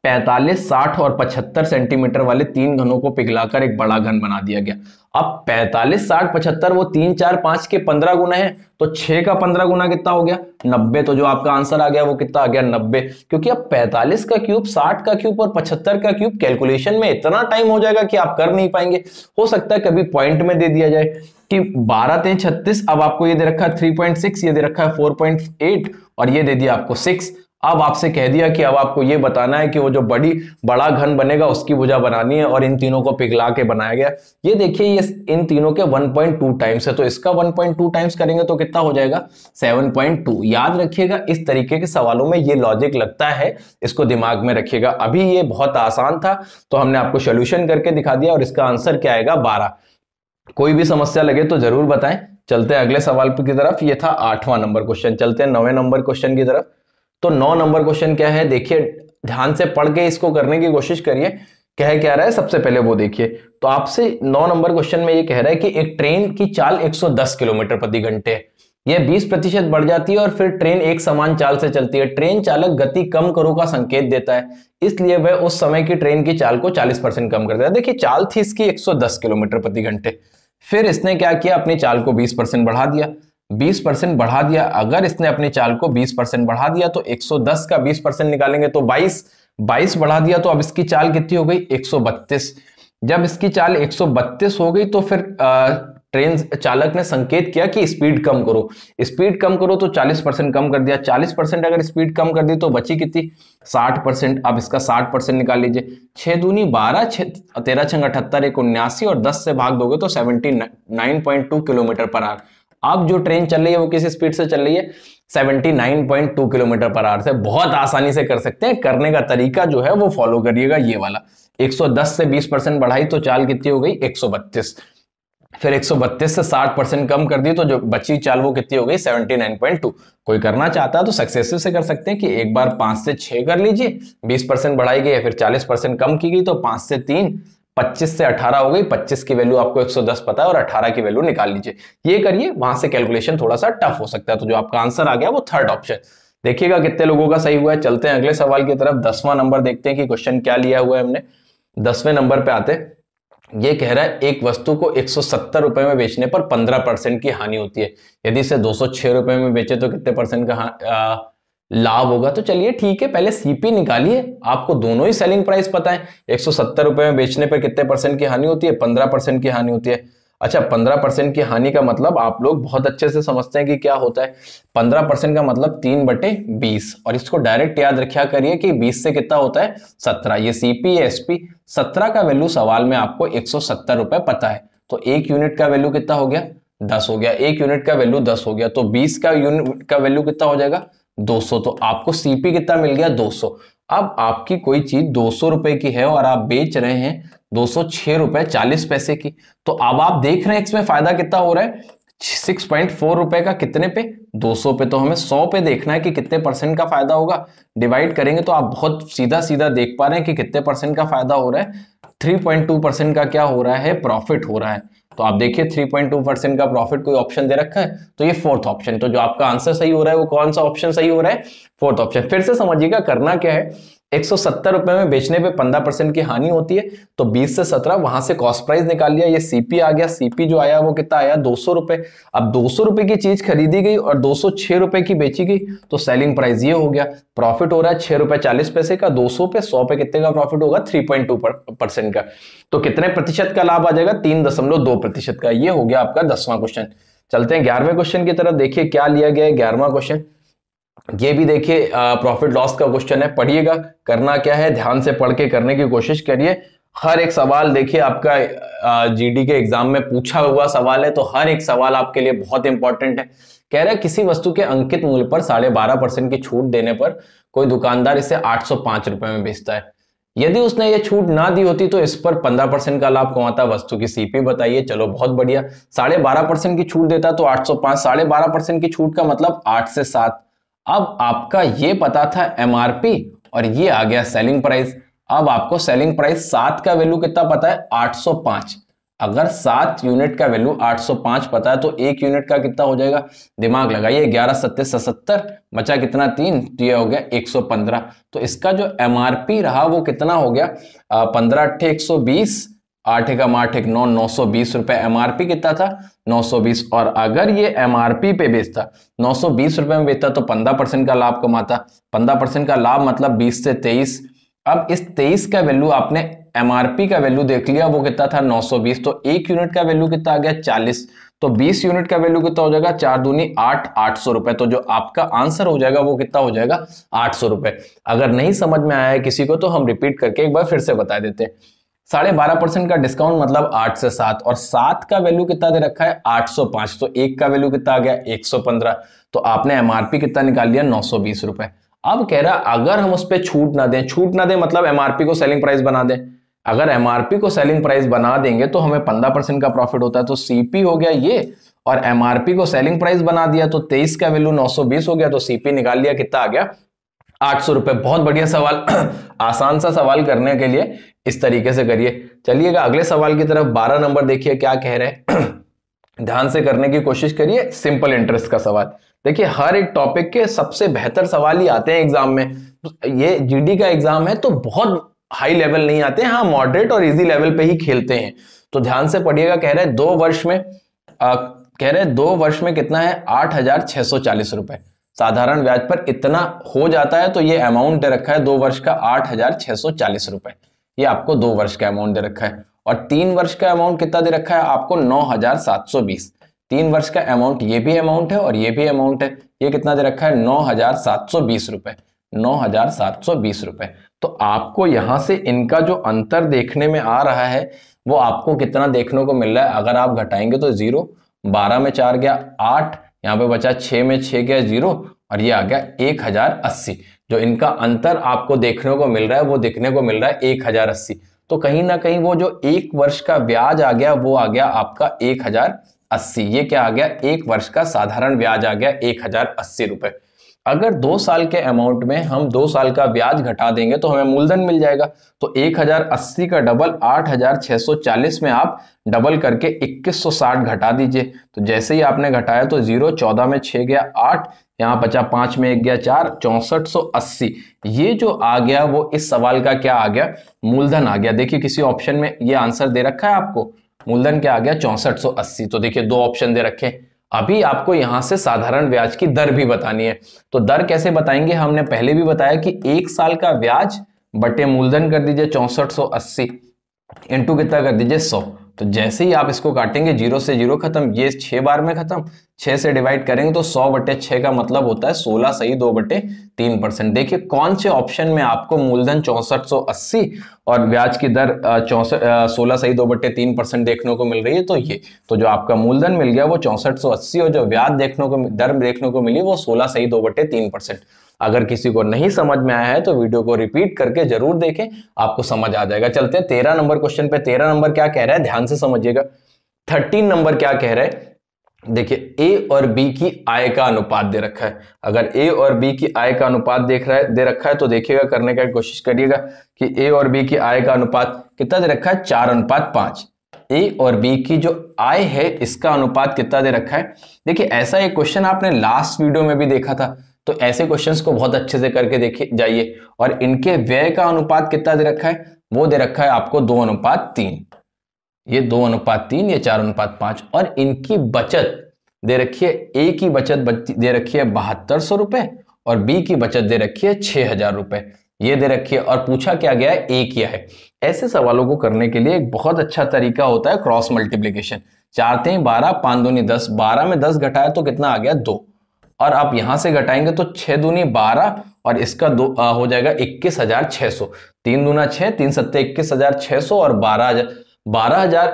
45, 60 और 75 सेंटीमीटर वाले 3 घनों को पिघलाकर एक बड़ा घन बना दिया गया। अब 45, 60, 75 वो 3, 4, 5 के 15 गुना है, तो 6 का 15 गुना कितना हो गया 90। तो जो आपका आंसर आ गया वो कितना आ गया 90। क्योंकि अब 45 का क्यूब, 60 का क्यूब और 75 का क्यूब कैलकुलेशन में इतना टाइम हो जाएगा कि आप कर नहीं पाएंगे। हो सकता है कभी पॉइंट में दे दिया जाए कि 12 3 36, अब आपको ये दे रखा है 3.6, ये दे रखा है 4.8 और ये दे दिया आपको 6। अब आपसे कह दिया कि अब आपको ये बताना है कि वो जो बड़ा घन बनेगा उसकी भुजा बनानी है, और इन तीनों को पिघला के बनाया गया। ये देखिए ये इन तीनों के 1.2 टाइम्स है, तो इसका 1.2 टाइम्स करेंगे तो कितना हो जाएगा 7.2। याद रखिएगा इस तरीके के सवालों में ये लॉजिक लगता है, इसको दिमाग में रखिएगा। अभी ये बहुत आसान था तो हमने आपको सोल्यूशन करके दिखा दिया, और इसका आंसर क्या आएगा 12। कोई भी समस्या लगे तो जरूर बताएं। चलते हैं अगले सवाल की तरफ। ये था 8वां नंबर क्वेश्चन। चलते हैं 9वें नंबर क्वेश्चन की तरफ। तो 9 नंबर क्वेश्चन क्या है, देखिए ध्यान से पढ़ के इसको करने की कोशिश करिए। क्या रहा है सबसे पहले वो देखिए। तो आपसे 9 नंबर क्वेश्चन में ये कह रहा है कि एक ट्रेन की चाल 110 किलोमीटर प्रति घंटे है, यह 20% बढ़ जाती है और फिर ट्रेन एक समान चाल से चलती है। ट्रेन चालक गति कम करो का संकेत देता है, इसलिए वह उस समय की ट्रेन की चाल को 40% कम कर देता है। देखिए चाल थी इसकी 110 किलोमीटर प्रति घंटे, फिर इसने क्या किया, अपनी चाल को 20% बढ़ा दिया। 20% बढ़ा दिया, अगर इसने अपनी चाल को 20% बढ़ा दिया तो 110 का 20% निकालेंगे तो 22 बढ़ा दिया, तो अब इसकी चाल कितनी हो गई 132। जब इसकी चाल 132 हो गई तो फिर ट्रेन चालक ने संकेत किया कि स्पीड कम करो। स्पीड कम करो तो 40% कम कर दिया। 40% अगर स्पीड कम कर दी तो बची कितनी 60%। अब इसका 60% निकाल लीजिए। 6 दूनी 12, 13 छंग 78, 1 79 और 10 से भाग दोगे तो 79.2 किलोमीटर पर आवर। अब जो ट्रेन चल रही है वो किस स्पीड से चल रही है 79.2 किलोमीटर पर आवर से। बहुत आसानी से कर सकते हैं, करने का तरीका जो है वो फॉलो करिएगा ये वाला। 110 से 20% बढ़ाई तो चाल कितनी हो गई 132। फिर 132 से 60% कम कर दी तो जो बची चाल वो कितनी हो गई 79.2। कोई करना चाहता है तो सक्सेसिव से कर सकते हैं कि एक बार 5 से 6 कर लीजिए, 20% बढ़ाई गई, फिर 40% कम की गई तो 5 से 3, 25 से 18 हो गई। 25 की वैल्यू आपको 110 पता है और 18 की वैल्यू निकाल लीजिए। ये करिए, वहां से कैलकुलेशन थोड़ा सा टफ हो सकता है। तो जो आपका आंसर आ गया वो थर्ड ऑप्शन। देखिएगा कितने लोगों का सही हुआ है। चलते हैं अगले सवाल की तरफ। 10वां नंबर देखते हैं कि क्वेश्चन क्या लिया हुआ है हमने। 10वें नंबर पे आते हैं। ये कह रहा है एक वस्तु को 170 रुपए में बेचने पर 15% की हानि होती है। यदि इसे 206 रुपए में बेचे तो कितने परसेंट का लाभ होगा। तो चलिए ठीक है, पहले सीपी निकालिए। आपको दोनों ही सेलिंग प्राइस पता है। 170 रुपए में बेचने पर कितने परसेंट की हानि होती है 15% की हानि होती है। अच्छा 15% की हानि का मतलब आप लोग बहुत अच्छे से समझते हैं कि क्या होता है। 15% का मतलब 3/20, और इसको डायरेक्ट याद रखा करिए कि 20 से कितना होता है 17। ये सीपी है एसपी। 17 का वैल्यू सवाल में आपको 170 रुपए पता है, तो एक यूनिट का वैल्यू कितना हो गया 10 हो गया। एक यूनिट का वैल्यू 10 हो गया तो 20 का यूनिट का वैल्यू कितना हो जाएगा 200। तो आपको सीपी कितना मिल गया 200। अब आपकी कोई चीज 200 रुपए की है और आप बेच रहे हैं 206 रुपए 40 पैसे की, तो अब आप देख रहे हैं इसमें फायदा कितना हो रहा है 6.4 रुपए का। कितने पे 200 पे। तो हमें 100 पे देखना है कि कितने परसेंट का फायदा होगा। डिवाइड करेंगे तो आप बहुत सीधा सीधा देख पा रहे हैं कि कितने परसेंट का फायदा हो रहा है। 3.2% का क्या हो रहा है प्रॉफिट हो रहा है। तो आप देखिए 3.2% का प्रॉफिट कोई ऑप्शन दे रखा है तो ये फोर्थ ऑप्शन। तो जो आपका आंसर सही हो रहा है वो कौन सा ऑप्शन सही हो रहा है फोर्थ ऑप्शन। फिर से समझिएगा करना क्या है, 170 रुपए में बेचने पे 15% की हानि होती है, तो 20 से 17 वहां से कॉस्ट प्राइस निकाल लिया। ये सीपी आ गया। सीपी जो आया वो कितना आया 200 रुपए। अब 200 रुपए की चीज खरीदी गई और 206 रुपए की बेची गई तो सेलिंग प्राइस ये हो गया। प्रॉफिट हो रहा है 6 रुपए 40 पैसे का। 200 पे 100 पे कितने का प्रॉफिट होगा 3.2% का। तो कितने प्रतिशत का लाभ आ जाएगा 3.2% का। ये हो गया आपका 10वां क्वेश्चन। चलते हैं 11वें क्वेश्चन की तरफ। देखिए क्या लिया गया है 11वां क्वेश्चन। ये भी देखिए प्रॉफिट लॉस का क्वेश्चन है। पढ़िएगा, करना क्या है ध्यान से पढ़ के करने की कोशिश करिए। हर एक सवाल देखिए आपका जीडी के एग्जाम में पूछा हुआ सवाल है, तो हर एक सवाल आपके लिए बहुत इंपॉर्टेंट है। कह रहा है किसी वस्तु के अंकित मूल्य पर 12.5% की छूट देने पर कोई दुकानदार इसे 805 रुपए में बेचता है। यदि उसने ये छूट ना दी होती तो इस पर 15% का लाभ कमाता। वस्तु की सीपी बताइए। चलो बहुत बढ़िया, 12.5% की छूट देता तो 805। 12.5% की छूट का मतलब 8 से 7। अब आपका ये पता था एमआरपी और ये आ गया सेलिंग प्राइस। अब आपको सेलिंग प्राइस 7 का वैल्यू कितना पता है 805। अगर 7 यूनिट का वैल्यू 805 पता है तो एक यूनिट का कितना हो जाएगा, दिमाग लगाइए। 11 7 70, बचा कितना 3, तो ये हो गया 115। तो इसका जो एमआरपी रहा वो कितना हो गया 15 8 120, 8 एकम 8 एक 9, 920 रुपए। एमआरपी कितना था 920। और अगर ये एमआरपी पे बेचता 920 रुपए में बेचता तो 15% का लाभ कमाता। 15% का लाभ मतलब 20 से 23। अब इस 23 का वैल्यू आपने एमआरपी का वैल्यू देख लिया वो कितना था 920, तो एक यूनिट का वैल्यू कितना आ गया 40। तो 20 यूनिट का वैल्यू कितना हो जाएगा, 4 दूनी 8, 800 रुपए। तो जो आपका आंसर हो जाएगा वो कितना हो जाएगा, 800 रुपए। अगर नहीं समझ में आया है किसी को तो हम रिपीट करके एक बार फिर से बता देते हैं। 12.5% का डिस्काउंट मतलब 8 से 7, और 7 का वैल्यू कितना दे रखा है, 805। तो 1 का वैल्यू कितना आ गया, 115। तो आपने एमआरपी कितना निकाल लिया, 920 रुपए। अब कह रहा अगर हम उस पर छूट ना दें, छूट ना दें मतलब एमआरपी को सेलिंग प्राइस बना दें। अगर एमआरपी को सेलिंग प्राइस बना देंगे तो हमें 15% का प्रॉफिट होता है। तो सीपी हो गया ये, और एमआरपी को सेलिंग प्राइस बना दिया तो 23 का वैल्यू 920 हो गया। तो सीपी निकाल लिया, कितना आ गया, 800 रुपए। बहुत बढ़िया सवाल आसान सा सवाल करने के लिए इस तरीके से करिए। चलिएगा अगले सवाल की तरफ। 12 नंबर देखिए क्या कह रहे हैं ध्यान से करने की कोशिश करिए। सिंपल इंटरेस्ट का सवाल। देखिए हर एक टॉपिक के सबसे बेहतर सवाल ही आते हैं एग्जाम में। ये जीडी का एग्जाम है तो बहुत हाई लेवल नहीं आते हैं, हाँ मॉडरेट और इजी लेवल पे ही खेलते हैं। तो ध्यान से पढ़िएगा। कह रहे हैं 2 वर्ष में कितना है, 8,640 रुपए। साधारण ब्याज पर इतना हो जाता है तो ये अमाउंट दे रखा है 2 वर्ष का 8,640 रुपए। ये आपको 2 वर्ष का अमाउंट दे रखा है। और 3 वर्ष का अमाउंट कितना दे रखा है आपको, 9,720। 3 वर्ष का अमाउंट, ये भी अमाउंट है और ये भी अमाउंट है। ये कितना दे रखा है, 9,720 रुपए। 9,720 रुपए। तो आपको यहां से इनका जो अंतर देखने में आ रहा है वो आपको कितना देखने को मिल रहा है। अगर आप घटाएंगे तो 0, 12 में 4 गया 8, यहां पे बचा 6 में 6 गया 0, और ये आ गया 1,080। जो इनका अंतर आपको देखने को मिल रहा है वो देखने को मिल रहा है 1,080। तो कहीं ना कहीं वो जो 1 वर्ष का ब्याज आ गया वो आ गया आपका 1,080। ये क्या आ गया, 1 वर्ष का साधारण ब्याज आ गया 1,080 रुपए। अगर 2 साल के अमाउंट में हम 2 साल का ब्याज घटा देंगे तो हमें मूलधन मिल जाएगा। तो 1,080 का डबल 8,640 में आप डबल करके 2,160 घटा दीजिए। तो जैसे ही आपने घटाया तो 0, 14 में 6 गया 8, यहां बचा 5 में 1 गया 4, 6480। ये जो आ गया वो इस सवाल का क्या आ गया, मूलधन आ गया। देखिए किसी ऑप्शन में ये आंसर दे रखा है आपको, मूलधन क्या आ गया, 6480। तो देखिए 2 ऑप्शन दे रखे। अभी आपको यहां से साधारण ब्याज की दर भी बतानी है। तो दर कैसे बताएंगे, हमने पहले भी बताया कि 1 साल का ब्याज बटे मूलधन कर दीजिए 6480, इंटू कितना कर दीजिए 100। तो जैसे ही आप इसको काटेंगे 0 से 0 खत्म, ये 6 बार में खत्म, 6 से डिवाइड करेंगे तो 100/6 का मतलब होता है 16 सही 2/3%। देखिए कौन से ऑप्शन में आपको मूलधन 6480 और ब्याज की दर 16 सही 2/3% देखने को मिल रही है। तो ये तो जो आपका मूलधन मिल गया वो 6480 और जो ब्याज दर देखने को मिली वो 16 सही 2/3%। अगर किसी को नहीं समझ में आया है तो वीडियो को रिपीट करके जरूर देखें, आपको समझ आ जाएगा। चलते हैं 13 नंबर क्वेश्चन पे। 13 नंबर क्या कह रहा है, ध्यान से समझिएगा। 13 नंबर क्या कह रहा है, देखिए ए और बी की आय का अनुपात दे रखा है। अगर ए और बी की आय का अनुपात दे रखा है तो देखिएगा, करने का कोशिश करिएगा कि ए और बी की आय का अनुपात कितना दे रखा है, 4:5। ए और बी की जो आय है इसका अनुपात कितना दे रखा है। देखिए ऐसा एक क्वेश्चन आपने लास्ट वीडियो में भी देखा था, तो ऐसे क्वेश्चंस को बहुत अच्छे से करके देखिए जाइए। और इनके व्यय का अनुपात कितना दे रखा है, वो दे रखा है आपको 2:3। ये 2:3, ये 4:5। और इनकी बचत दे रखी है, ए की बचत दे रखी है 7200 रुपए और बी की बचत दे रखी है 6000 रुपए। ये दे रखी है और पूछा क्या गया है, ए किया है। ऐसे सवालों को करने के लिए एक बहुत अच्छा तरीका होता है क्रॉस मल्टीप्लीकेशन। 4 3 12, 5 दूनी 10, 12 में 10 घटाया तो कितना आ गया 2, और आप यहां से घटाएंगे तो 6 दूनी 12 और इसका 2 हो जाएगा 21,600। 3 दूना 6, 3 सत्ते 21,600 और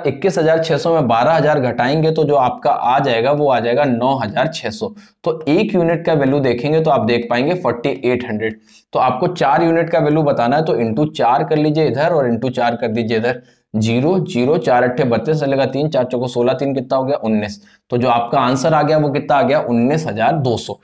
21,600 में 12,000 घटाएंगे तो जो आपका आ जाएगा वो आ जाएगा 9,600। तो 1 यूनिट का वैल्यू देखेंगे तो आप देख पाएंगे 4800। तो आपको 4 यूनिट का वैल्यू बताना है तो इंटू 4 कर लीजिए इधर और इंटू 4 कर दीजिए इधर। 0 0 4 8 32 चलेगा, 3 4 चौको 16, 3 कितना हो गया 19। तो जो आपका आंसर आ गया वो कितना आ गया 19,200।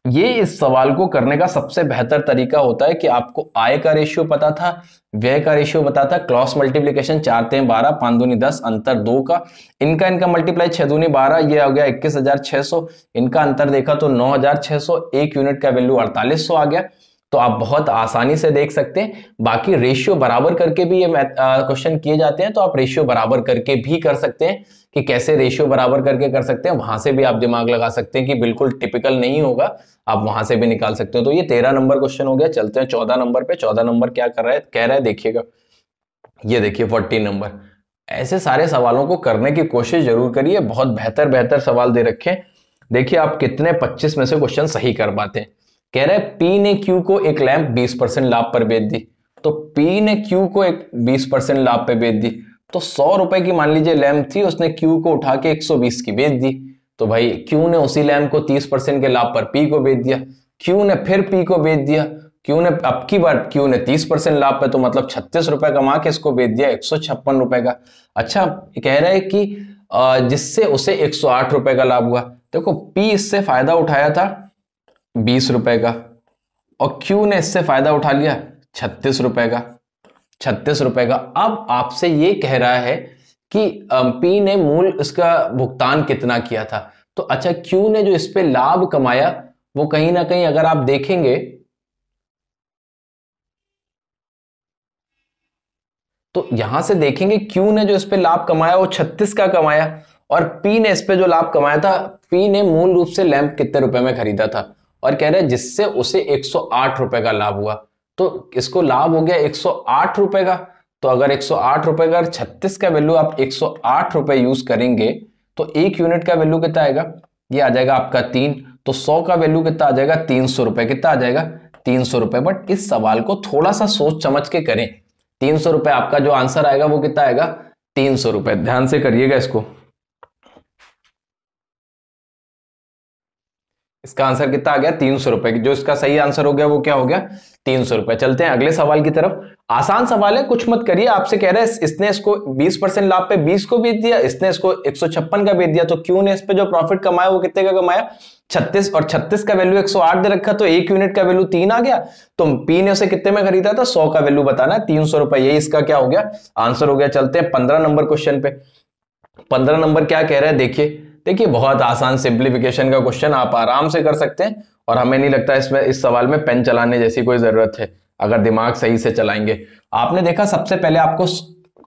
ये इस सवाल को करने का सबसे बेहतर तरीका होता है कि आपको आय का रेशियो पता था, व्यय का रेशियो पता था, क्रॉस मल्टीप्लिकेशन 4 3 12, 5 दूनी 10, अंतर 2 का, इनका मल्टीप्लाई 6 दूनी 12, ये हो गया 21,600, इनका अंतर देखा तो 9,600, 1 यूनिट का वैल्यू 4800 आ गया। तो आप बहुत आसानी से देख सकते हैं। बाकी रेशियो बराबर करके भी ये क्वेश्चन किए जाते हैं, तो आप रेशियो बराबर करके भी कर सकते हैं। कि कैसे रेशियो बराबर करके कर सकते हैं, वहां से भी आप दिमाग लगा सकते हैं कि बिल्कुल टिपिकल नहीं होगा, आप वहां से भी निकाल सकते हो। तो ये 13 नंबर क्वेश्चन हो गया। चलते हैं 14 नंबर पे। 14 नंबर क्या कर रहा है, कह रहा है देखिएगा, ये देखिए 14 नंबर। ऐसे सारे सवालों को करने की कोशिश जरूर करिए, बहुत बेहतर बेहतर सवाल दे रखे हैं। देखिए आप कितने 25 में से क्वेश्चन सही कर पाते हैं। कह रहे हैं पी ने क्यू को एक लैंप 20% लाभ पर बेच दी। तो पी ने क्यू को एक 20% लाभ पे बेच दी, तो 100 रुपए की मान लीजिए लैंप थी, उसने क्यू को उठा के 120 की बेच दी। तो भाई क्यू ने उसी लैंप को 30% के लाभ पर पी को बेच दिया, क्यू ने फिर पी को बेच दिया, क्यू ने अब की बार क्यू ने 30% लाभ पे, तो मतलब 36 रुपए कमा के इसको बेच दिया 156 रुपए का। अच्छा कह रहा है कि जिससे उसे 108 रुपए का लाभ हुआ। देखो पी इससे फायदा उठाया था 20 रुपए का, और क्यू ने इससे फायदा उठा लिया 36 रुपए का, 36 रुपए का। अब आपसे ये कह रहा है कि पी ने मूल इसका भुगतान कितना किया था। तो अच्छा क्यू ने जो इस पे लाभ कमाया वो कहीं ना कहीं अगर आप देखेंगे तो यहां से देखेंगे क्यू ने जो इस पे लाभ कमाया वो 36 का कमाया, और पी ने इस पे जो लाभ कमाया था, पी ने मूल रूप से लैंप कितने रुपए में खरीदा था, और कह रहे हैं जिससे उसे 108 रुपए का लाभ हुआ। तो इसको लाभ हो गया 108 रुपए का। तो अगर 108 रुपए का 36 का वैल्यू आप 108 रुपए यूज करेंगे तो एक यूनिट का वैल्यू कितना आएगा, ये आ जाएगा आपका 3। तो 100 का वैल्यू कितना आ जाएगा, 300 रुपए। कितना आ जाएगा, 300 रुपए। बट इस सवाल को थोड़ा सा सोच समझ के करें। 300 रुपए आपका जो आंसर आएगा वो कितना आएगा, 300 रुपए। ध्यान से करिएगा इसको। इसका आंसर कितना आ गया, 300 रुपए। जो इसका सही आंसर हो गया वो क्या हो गया, 300 रुपए। चलते हैं अगले सवाल की तरफ। आसान सवाल है, कुछ मत करिए। आपसे कह रहे हैं इसने इसको 20% लाभ पे 20 को बेच दिया, इसने इसको 156 का बेच दिया, तो क्यू ने इस पे जो प्रॉफिट कमाया वो कितने का कमाया, 36। और 36 का वैल्यू 108 दे रखा, तो एक यूनिट का वैल्यू 3 आ गया। तो पी ने उसे कितने में खरीदा था, 100 का वैल्यू बताना है, 300 रुपए। यही इसका क्या हो गया, आंसर हो गया। चलते हैं 15 नंबर क्वेश्चन पे। 15 नंबर क्या कह रहा है, देखिए बहुत आसान सिंप्लीफिकेशन का क्वेश्चन, आप आराम से कर सकते हैं। और हमें नहीं लगता इसमें इस सवाल में पेन चलाने जैसी कोई जरूरत है, अगर दिमाग सही से चलाएंगे। आपने देखा सबसे पहले आपको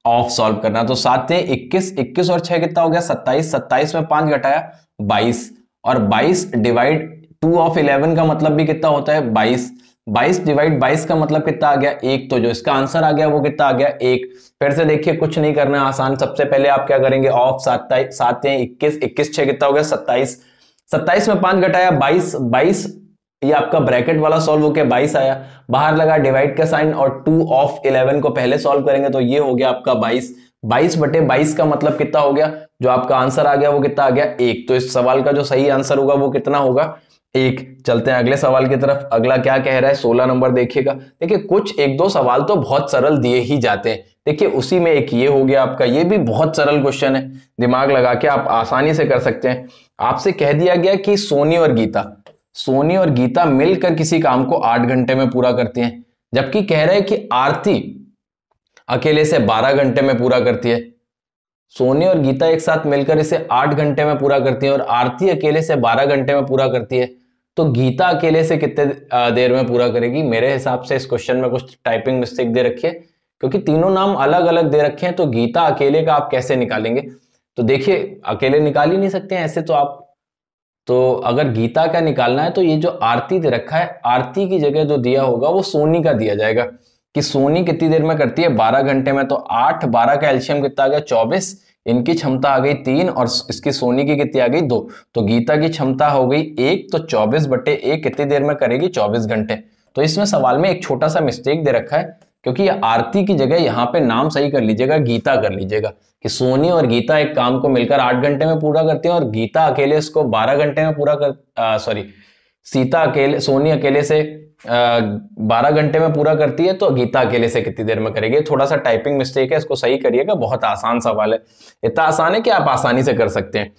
ऑफ सॉल्व करना, तो 7 में 21, 21 और 6 कितना हो गया, 27, 27 में 5 घटाया 22, और 22 डिवाइड 2 ऑफ 11 का मतलब भी कितना होता है, 22। 22 डिवाइड 22 का मतलब कितना आ गया, 1। तो जो इसका आंसर आ गया वो कितना आ गया, 1। फिर से देखिए कुछ नहीं करना, आसान। सबसे पहले आप क्या करेंगे, ऑफ 7 में 21, 21 6 कितना हो गया, 27। 27 में 5 घटाया 22, 22 ये आपका ब्रैकेट वाला सॉल्व होकर 22 आया, बाहर लगा डिवाइड का साइन, और 2 ऑफ 11 को पहले सॉल्व करेंगे तो ये हो गया आपका 22। 22 बटे 22 का मतलब कितना हो गया, जो आपका आंसर आ गया वो कितना आ गया, 1। तो इस सवाल का जो सही आंसर होगा वो कितना होगा, 1। चलते हैं अगले सवाल की तरफ। अगला क्या कह रहा है, 16 नंबर देखिएगा। देखिए कुछ एक दो सवाल तो बहुत सरल दिए ही जाते हैं। देखिए उसी में एक ये हो गया आपका, ये भी बहुत सरल क्वेश्चन है, दिमाग लगा के आप आसानी से कर सकते हैं। आपसे कह दिया गया कि सोनी और गीता मिलकर किसी काम को 8 घंटे में पूरा करती हैं, जबकि कह रहे हैं कि आरती अकेले से 12 घंटे में पूरा करती है। सोनी और गीता एक साथ मिलकर इसे 8 घंटे में पूरा करती है और आरती अकेले से 12 घंटे में पूरा करती है। तो गीता अकेले से कितने देर में पूरा करेगी। मेरे हिसाब से इस क्वेश्चन में कुछ टाइपिंग मिस्टेक दे रखी है, क्योंकि तीनों नाम अलग अलग दे रखे हैं। तो गीता अकेले का आप कैसे निकालेंगे, तो देखिए अकेले निकाल ही नहीं सकते हैं ऐसे तो आप। तो अगर गीता का निकालना है तो ये जो आरती दे रखा है, आरती की जगह जो दिया होगा वो सोनी का दिया जाएगा, कि सोनी कितनी देर में करती है, 12 घंटे में। तो 8 12 का एलसीएम कितना आ गया, 24। इनकी क्षमता आ गई 3 और इसकी सोनी की कितनी आ गई, 2। तो गीता की क्षमता हो गई 1, तो 24 बटे 1 कितनी देर में करेगी, 24 घंटे। तो इसमें सवाल में एक छोटा सा मिस्टेक दे रखा है, क्योंकि आरती की जगह यहाँ पे नाम सही कर लीजिएगा, गीता कर लीजिएगा, कि सोनी और गीता एक काम को मिलकर 8 घंटे में पूरा करती है, और गीता अकेले इसको 12 घंटे में पूरा कर सोनी अकेले से 12 घंटे में पूरा करती है, तो गीता अकेले से कितनी देर में करेगी। थोड़ा सा टाइपिंग मिस्टेक है, इसको सही करिएगा। बहुत आसान सवाल है, इतना आसान है कि आप आसानी से कर सकते हैं।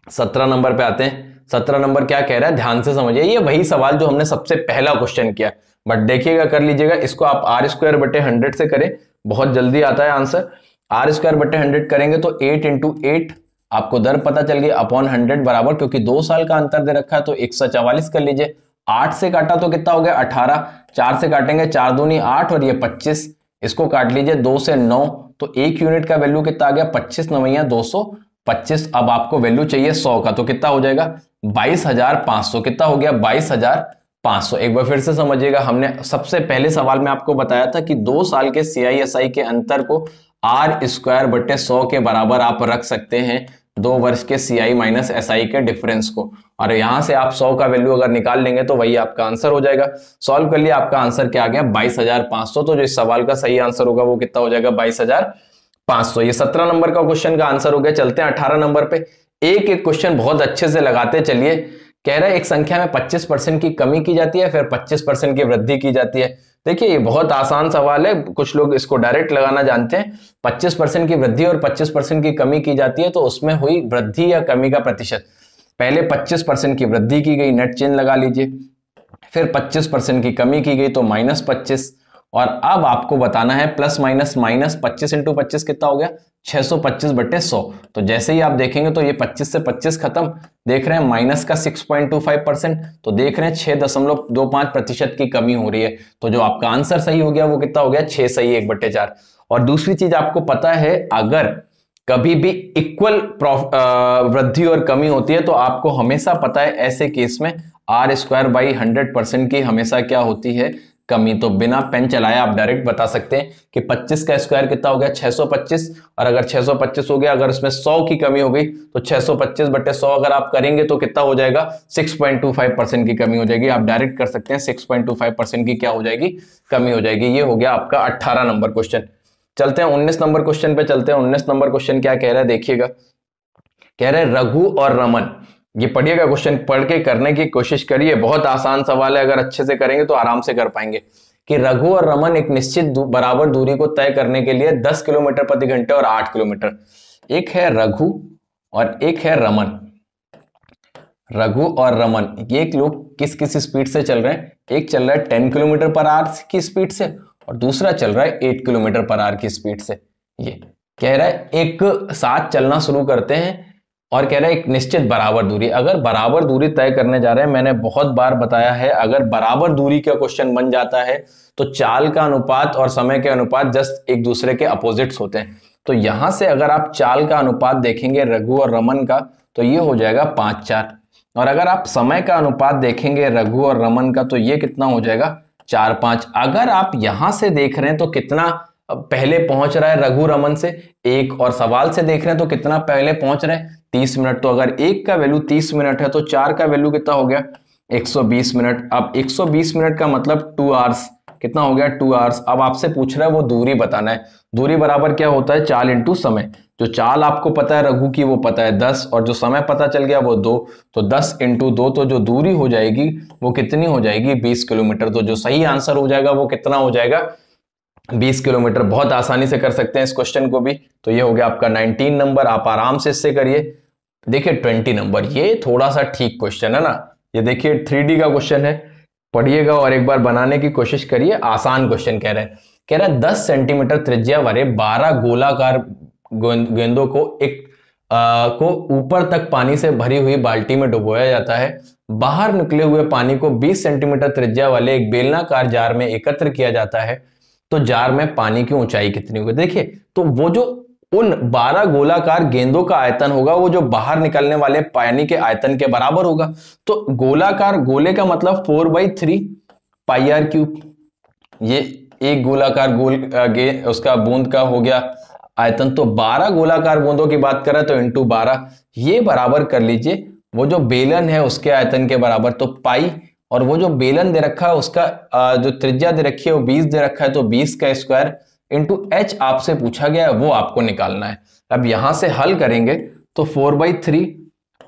17 नंबर पे आते हैं। 17 नंबर क्या कह रहा है, ध्यान से समझिए। ये वही सवाल जो हमने सबसे पहला क्वेश्चन किया, बट देखिएगा, कर लीजिएगा। इसको आप r² बटे 100 से करें, बहुत जल्दी आता है आंसर। r² बटे 100 करेंगे तो 8 × 8 आपको दर पता चल गई, अपॉन 100 बराबर, क्योंकि 2 साल का अंतर दे रखा है तो 144 कर लीजिए। 8 से काटा तो कितना हो गया, 18। 4 से काटेंगे 4 दूनी 8 और ये 25। इसको काट लीजिए 2 से 9, तो 1 यूनिट का वैल्यू कितना आ गया, 25 9 225। अब आपको वैल्यू चाहिए 100 का, तो कितना हो जाएगा, 22,500। कितना हो गया, 22,500। एक बार फिर से समझिएगा, हमने सबसे पहले सवाल में आपको बताया था कि 2 साल के CISI के अंतर को आर स्क्वायर बटे 100 के बराबर आप रख सकते हैं 2 वर्ष के CI माइनस SI के डिफरेंस को, और यहां से आप 100 का वैल्यू अगर निकाल लेंगे तो वही आपका आंसर हो जाएगा। सॉल्व कर लिया, आपका आंसर क्या आ गया 22,500। तो जो इस सवाल का सही आंसर होगा वो कितना हो जाएगा 22,500। ये 17 नंबर का क्वेश्चन का आंसर हो गया। चलते हैं 18 नंबर पे। एक एक क्वेश्चन बहुत अच्छे से लगाते चलिए। कह रहा है एक संख्या में 25% की कमी की जाती है, फिर 25% की वृद्धि की जाती है। देखिए ये बहुत आसान सवाल है, कुछ लोग इसको डायरेक्ट लगाना जानते हैं। 25% की वृद्धि और 25% की कमी की जाती है, तो उसमें हुई वृद्धि या कमी का प्रतिशत। पहले 25% की वृद्धि की गई, नेट चिन्ह लगा लीजिए, फिर 25% की कमी की गई तो -25, और अब आपको बताना है प्लस माइनस, माइनस 25 इंटू 25 कितना हो गया 625 बटे 100। तो जैसे ही आप देखेंगे तो ये 25 से 25 खत्म, देख रहे हैं माइनस का 6.25%, तो देख रहे हैं 6.25% की कमी हो रही है। तो जो आपका आंसर सही हो गया वो कितना हो गया 6 सही 1/4। और दूसरी चीज आपको पता है, अगर कभी भी इक्वल वृद्धि और कमी होती है तो आपको हमेशा पता है ऐसे केस में आर स्क्वायर बाई 100% की हमेशा क्या होती है कमी। तो बिना पेन चलाए आप डायरेक्ट बता सकते हैं कि 25 का स्क्वायर कितना हो गया 625, और अगर 625 हो गया, अगर इसमें 100 की कमी हो गई तो 625 बटे 100 अगर आप करेंगे तो कितना हो जाएगा 6.25% की कमी हो जाएगी। आप डायरेक्ट कर सकते हैं 6.25% की क्या हो जाएगी कमी हो जाएगी। ये हो गया आपका 18 नंबर क्वेश्चन। चलते हैं 19 नंबर क्वेश्चन पे चलते हैं। 19 नंबर क्वेश्चन क्या कह रहा है देखिएगा। कह रहे हैं रघु और रमन, ये पढ़िएगा क्वेश्चन, पढ़ के करने की कोशिश करिए, बहुत आसान सवाल है, अगर अच्छे से करेंगे तो आराम से कर पाएंगे। कि रघु और रमन एक निश्चित बराबर दूरी को तय करने के लिए 10 किलोमीटर प्रति घंटे और 8 किलोमीटर, एक है रघु और एक है रमन। रघु और रमन ये लोग किस किस स्पीड से चल रहे हैं, एक चल रहा है 10 किलोमीटर पर आवर की स्पीड से और दूसरा चल रहा है 8 किलोमीटर पर आवर की स्पीड से। ये कह रहा है एक साथ चलना शुरू करते हैं और कह रहा है एक निश्चित बराबर दूरी। अगर बराबर दूरी तय करने जा रहे हैं, मैंने बहुत बार बताया है, अगर बराबर दूरी का क्वेश्चन बन जाता है तो चाल का अनुपात और समय के अनुपात जस्ट एक दूसरे के अपोजिट्स होते हैं। तो यहां से अगर आप चाल का अनुपात देखेंगे रघु और रमन का तो ये हो जाएगा 5-4, और अगर आप समय का अनुपात देखेंगे रघु और रमन का तो ये कितना हो जाएगा 4-5। अगर आप यहां से देख रहे हैं तो कितना पहले पहुंच रहा है रघु रमन से 1, और सवाल से देख रहे हैं तो कितना पहले पहुंच रहे हैं 30 मिनट। तो अगर 1 का वैल्यू 30 मिनट है तो 4 का वैल्यू कितना हो गया 120 मिनट। अब 120 मिनट का मतलब 2 आवर्स, कितना हो गया 2 आवर्स। अब आपसे पूछ रहा है वो दूरी बताना है। दूरी बराबर क्या होता है चाल इंटू समय। जो चाल आपको पता है रघु की वो पता है 10, और जो समय पता चल गया वो 2, तो 10 इंटू 2, तो जो दूरी हो जाएगी वो कितनी हो जाएगी 20 किलोमीटर। तो जो सही आंसर हो जाएगा वो कितना हो जाएगा 20 किलोमीटर। बहुत आसानी से कर सकते हैं इस क्वेश्चन को भी। तो ये हो गया आपका 19 नंबर, आप आराम से इससे करिए। देखिए 20 नंबर, ये थोड़ा सा ठीक क्वेश्चन है ना, ये देखिए 3D का क्वेश्चन है, पढ़िएगा और एक बार बनाने की कोशिश करिए। आसान क्वेश्चन कह रहा है 10 सेंटीमीटर त्रिज्या वाले 12 गोलाकार गेंदों को को ऊपर तक पानी से भरी हुई बाल्टी में डुबोया जाता है। बाहर निकले हुए पानी को 20 सेंटीमीटर त्रिज्या वाले एक बेलनाकार जार में एकत्र किया जाता है, तो जार में पानी की ऊंचाई कितनी होगी। देखिए तो वो जो उन 12 गोलाकार गेंदों का आयतन होगा वो जो बाहर निकलने वाले पानी के आयतन के बराबर होगा। तो गोलाकार, गोले का मतलब 4/3 पाई आर क्यूब। ये एक गोलाकार उसका बूंद का हो गया आयतन। तो 12 गोलाकार बूंदों की बात करें तो इंटू 12, ये बराबर कर लीजिए वो जो बेलन है उसके आयतन के बराबर, तो पाई, और वो जो बेलन दे रखा है उसका जो त्रिज्या दे रखी है वो 20 दे रखा है, तो 20 का स्क्वायर इंटू h आपसे पूछा गया है वो आपको निकालना है। अब यहां से हल करेंगे तो 4/3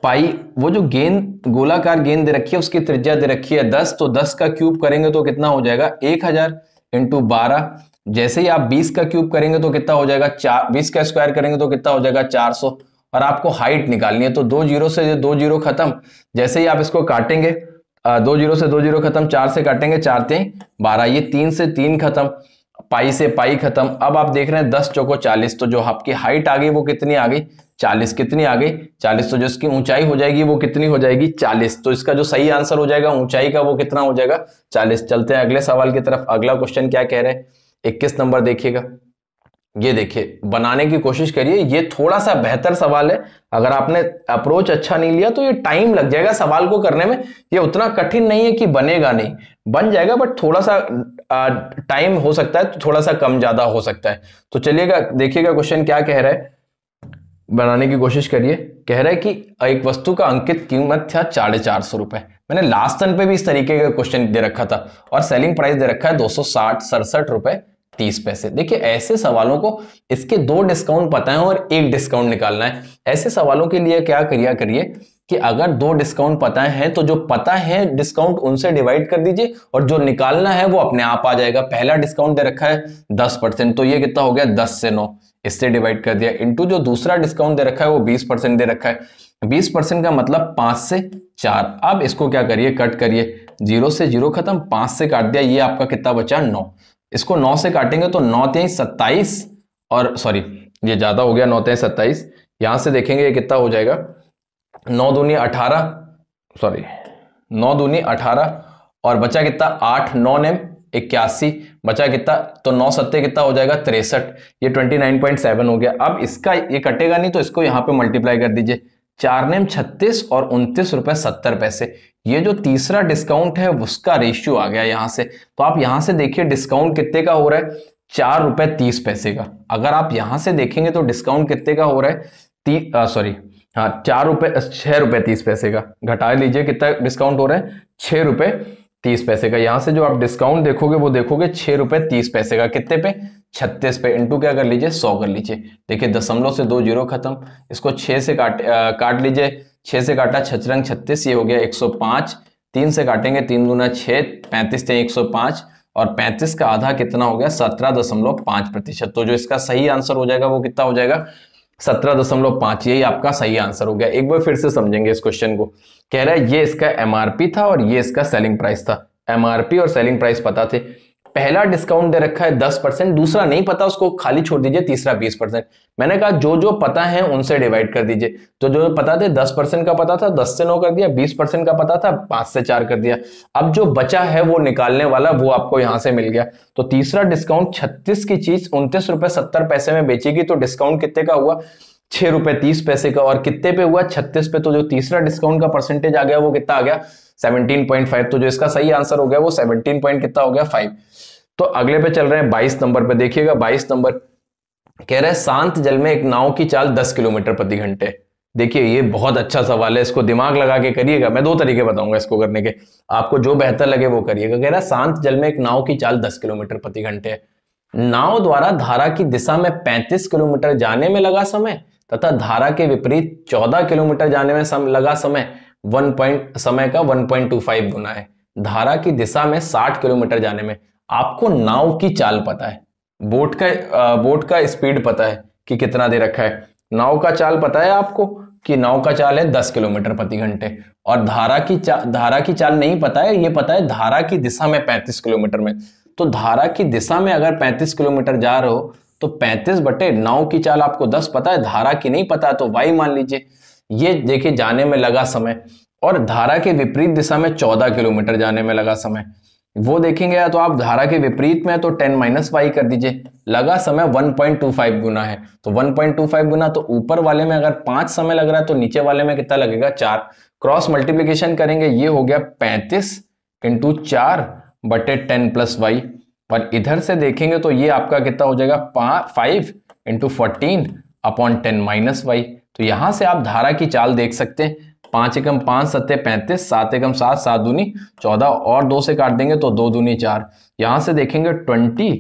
पाई, वो जो गेंद गोलाकार गेंद दे रखी है उसकी त्रिज्या दे रखी है 10, तो 10 का क्यूब करेंगे तो कितना हो जाएगा 1000 इंटू 12। जैसे ही आप 20 का क्यूब करेंगे तो कितना हो जाएगा 20 का स्क्वायर करेंगे तो कितना हो जाएगा 400, और आपको हाइट निकालनी है। तो 2 जीरो से 2 जीरो खत्म, जैसे ही आप इसको काटेंगे 2 जीरो से 2 जीरो खत्म, 4 से काटेंगे 4 3 12, ये 3 से 3 खत्म, पाई से पाई खत्म। अब आप देख रहे हैं 10 चौको 40, तो जो आपकी हाइट आ गई वो कितनी आ गई 40। कितनी आ गई 40, तो जो इसकी ऊंचाई हो जाएगी वो कितनी हो जाएगी 40। तो इसका जो सही आंसर हो जाएगा ऊंचाई का वो कितना हो जाएगा 40। चलते हैं अगले सवाल की तरफ। अगला क्वेश्चन क्या कह रहे हैं 21 नंबर देखिएगा। ये देखिए, बनाने की कोशिश करिए। ये थोड़ा सा बेहतर सवाल है। अगर आपने अप्रोच अच्छा नहीं लिया तो ये टाइम लग जाएगा सवाल को करने में। ये उतना कठिन नहीं है कि बनेगा नहीं, बन जाएगा, बट थोड़ा सा टाइम हो सकता है, थोड़ा सा कम ज्यादा हो सकता है। तो चलिएगा देखिएगा क्वेश्चन क्या कह रहा है, बनाने की कोशिश करिए। कह रहा है कि एक वस्तु का अंकित कीमत था 450 रुपए। मैंने लास्ट टर्न पे भी इस तरीके का क्वेश्चन दे रखा था और सेलिंग प्राइस दे रखा है 267 रुपए 30 पैसे। देखिए ऐसे सवालों को, इसके 2 डिस्काउंट पता है और 1 डिस्काउंट निकालना है। ऐसे सवालों के लिए क्या करिए कि अगर 2 डिस्काउंट पता है तो जो पता है डिस्काउंट उनसे डिवाइड कर दीजिए और जो निकालना है वो अपने आप आ जाएगा। पहला डिस्काउंट दे रखा है 10%, तो ये कितना हो गया 10 से 9, इससे डिवाइड कर दिया, इंटू जो दूसरा डिस्काउंट दे रखा है वो 20% दे रखा है। 20% का मतलब 5 से 4। अब इसको क्या करिए, कट करिए, 0 से 0 खत्म, 5 से काट दिया, ये आपका कितना बचा 9। इसको 9 से काटेंगे तो 9 3 27, और सॉरी ये ज्यादा हो गया, 9 3 27। यहां से देखेंगे ये कितना हो जाएगा, 9 दूनी 18, सॉरी 9 दूनी 18, और बचा कितना 8, 9 नेम 81, बचा कितना, तो 9 सत्ते कितना हो जाएगा 63, ये 29.7 हो गया। अब इसका ये कटेगा नहीं तो इसको यहां पे मल्टीप्लाई कर दीजिए, 4 नेम 36 और 29 रुपए 70 पैसे। ये जो तीसरा डिस्काउंट है उसका रेशियो आ गया यहां से। तो आप यहां से देखिए डिस्काउंट कितने का हो रहा है, 4 रुपए 30 पैसे का। अगर आप यहां से देखेंगे तो डिस्काउंट कितने का हो रहा है, सॉरी हाँ 6 रुपए 30 पैसे का। घटा लीजिए कितना डिस्काउंट हो रहा है, 6 रुपए 30 पैसे का। यहां से जो आप डिस्काउंट देखोगे वो देखोगे 6 रुपए 30 पैसे का, कितने पे 36 पे, इंटू क्या कर लीजिए 100 कर लीजिए। देखिए दशमलव से 2 जीरो खत्म, इसको 6 से काट लीजिए, 6 से काटा 6 रंग 36, ये हो गया 105। 3 से काटेंगे 3 दूना 6, 35 से 105, और 35 का आधा कितना हो गया 17.5%। तो जो इसका सही आंसर हो जाएगा वो कितना हो जाएगा 17.5। यही आपका सही आंसर हो गया। एक बार फिर से समझेंगे इस क्वेश्चन को। कह रहा है ये इसका एमआरपी था और ये इसका सेलिंग प्राइस था। एमआरपी और सेलिंग प्राइस पता थे, पहला डिस्काउंट दे रखा है 10%, दूसरा नहीं पता उसको खाली छोड़ दीजिए, तीसरा 20%। मैंने कहा जो जो पता है उनसे डिवाइड कर दीजिए। तो जो पता थे 10% का पता था 10 से 9 कर दिया, 20% का पता था 5 से 4 कर दिया। अब जो बचा है वो निकालने वाला वो आपको यहां से मिल गया। तो तीसरा डिस्काउंट 36 की चीज 29 रुपए 70 पैसे में बेचेगी, तो डिस्काउंट कितने का हुआ 6 रुपए 30 पैसे का, और कितने पे हुआ 36 पे। तो जो तीसरा डिस्काउंट का परसेंटेज आ गया वो कितना आ गया 17.5। तो जो इसका सही आंसर हो गया वो 17 पॉइंट कितना हो गया 5। तो अगले पे चल रहे हैं 22 नंबर पे। देखिएगा 22 नंबर कह रहा है शांत जल में एक नाव की चाल 10 किलोमीटर प्रति घंटे। देखिए ये बहुत अच्छा सवाल है, इसको दिमाग लगा के करिएगा। मैं 2 तरीके बताऊंगा इसको करने के, आपको जो बेहतर लगे वो करिएगा। कह रहा है शांत जल में एक नाव की चाल 10 किलोमीटर प्रति घंटे है। नाव द्वारा धारा की दिशा में 35 किलोमीटर जाने में लगा समय तथा धारा के विपरीत 14 किलोमीटर जाने में लगा समय समय का 1.25 गुना है। धारा की दिशा में 60 किलोमीटर जाने में, आपको नाव की चाल पता है, बोट का स्पीड पता है कि कितना दे रखा है, नाव का चाल पता है आपको कि नाव का चाल है 10 किलोमीटर प्रति घंटे, और धारा की चाल नहीं पता है, ये पता है धारा की दिशा में 35 किलोमीटर में। तो धारा की दिशा में अगर 35 किलोमीटर जा रहे हो तो 35 बटे नाव की चाल आपको 10 पता है, धारा की नहीं पता तो y मान लीजिए। ये देखिए जाने में लगा समय, और धारा के विपरीत दिशा में 14 किलोमीटर जाने में लगा समय, वो देखेंगे या तो आप धारा के विपरीत में तो 10 माइनस वाई कर दीजिए। लगा समय 1.25 गुना है, तो 1.25 गुना, तो ऊपर वाले में अगर 5 समय लग रहा है तो नीचे वाले में कितना लगेगा 4। क्रॉस मल्टीप्लीकेशन करेंगे, ये हो गया 35 इंटू 4 बटे 10 प्लस वाई, और इधर से देखेंगे तो ये आपका कितना हो जाएगा 5 इंटू 14 अपॉन 10 माइनस वाई। तो यहां से आप धारा की चाल देख सकते हैं, 5 एकम 5 सत्ते 35, 7 एकम 7, 7 दूनी 14, और 2 से काट देंगे तो 2 दूनी 4। यहां से देखेंगे 20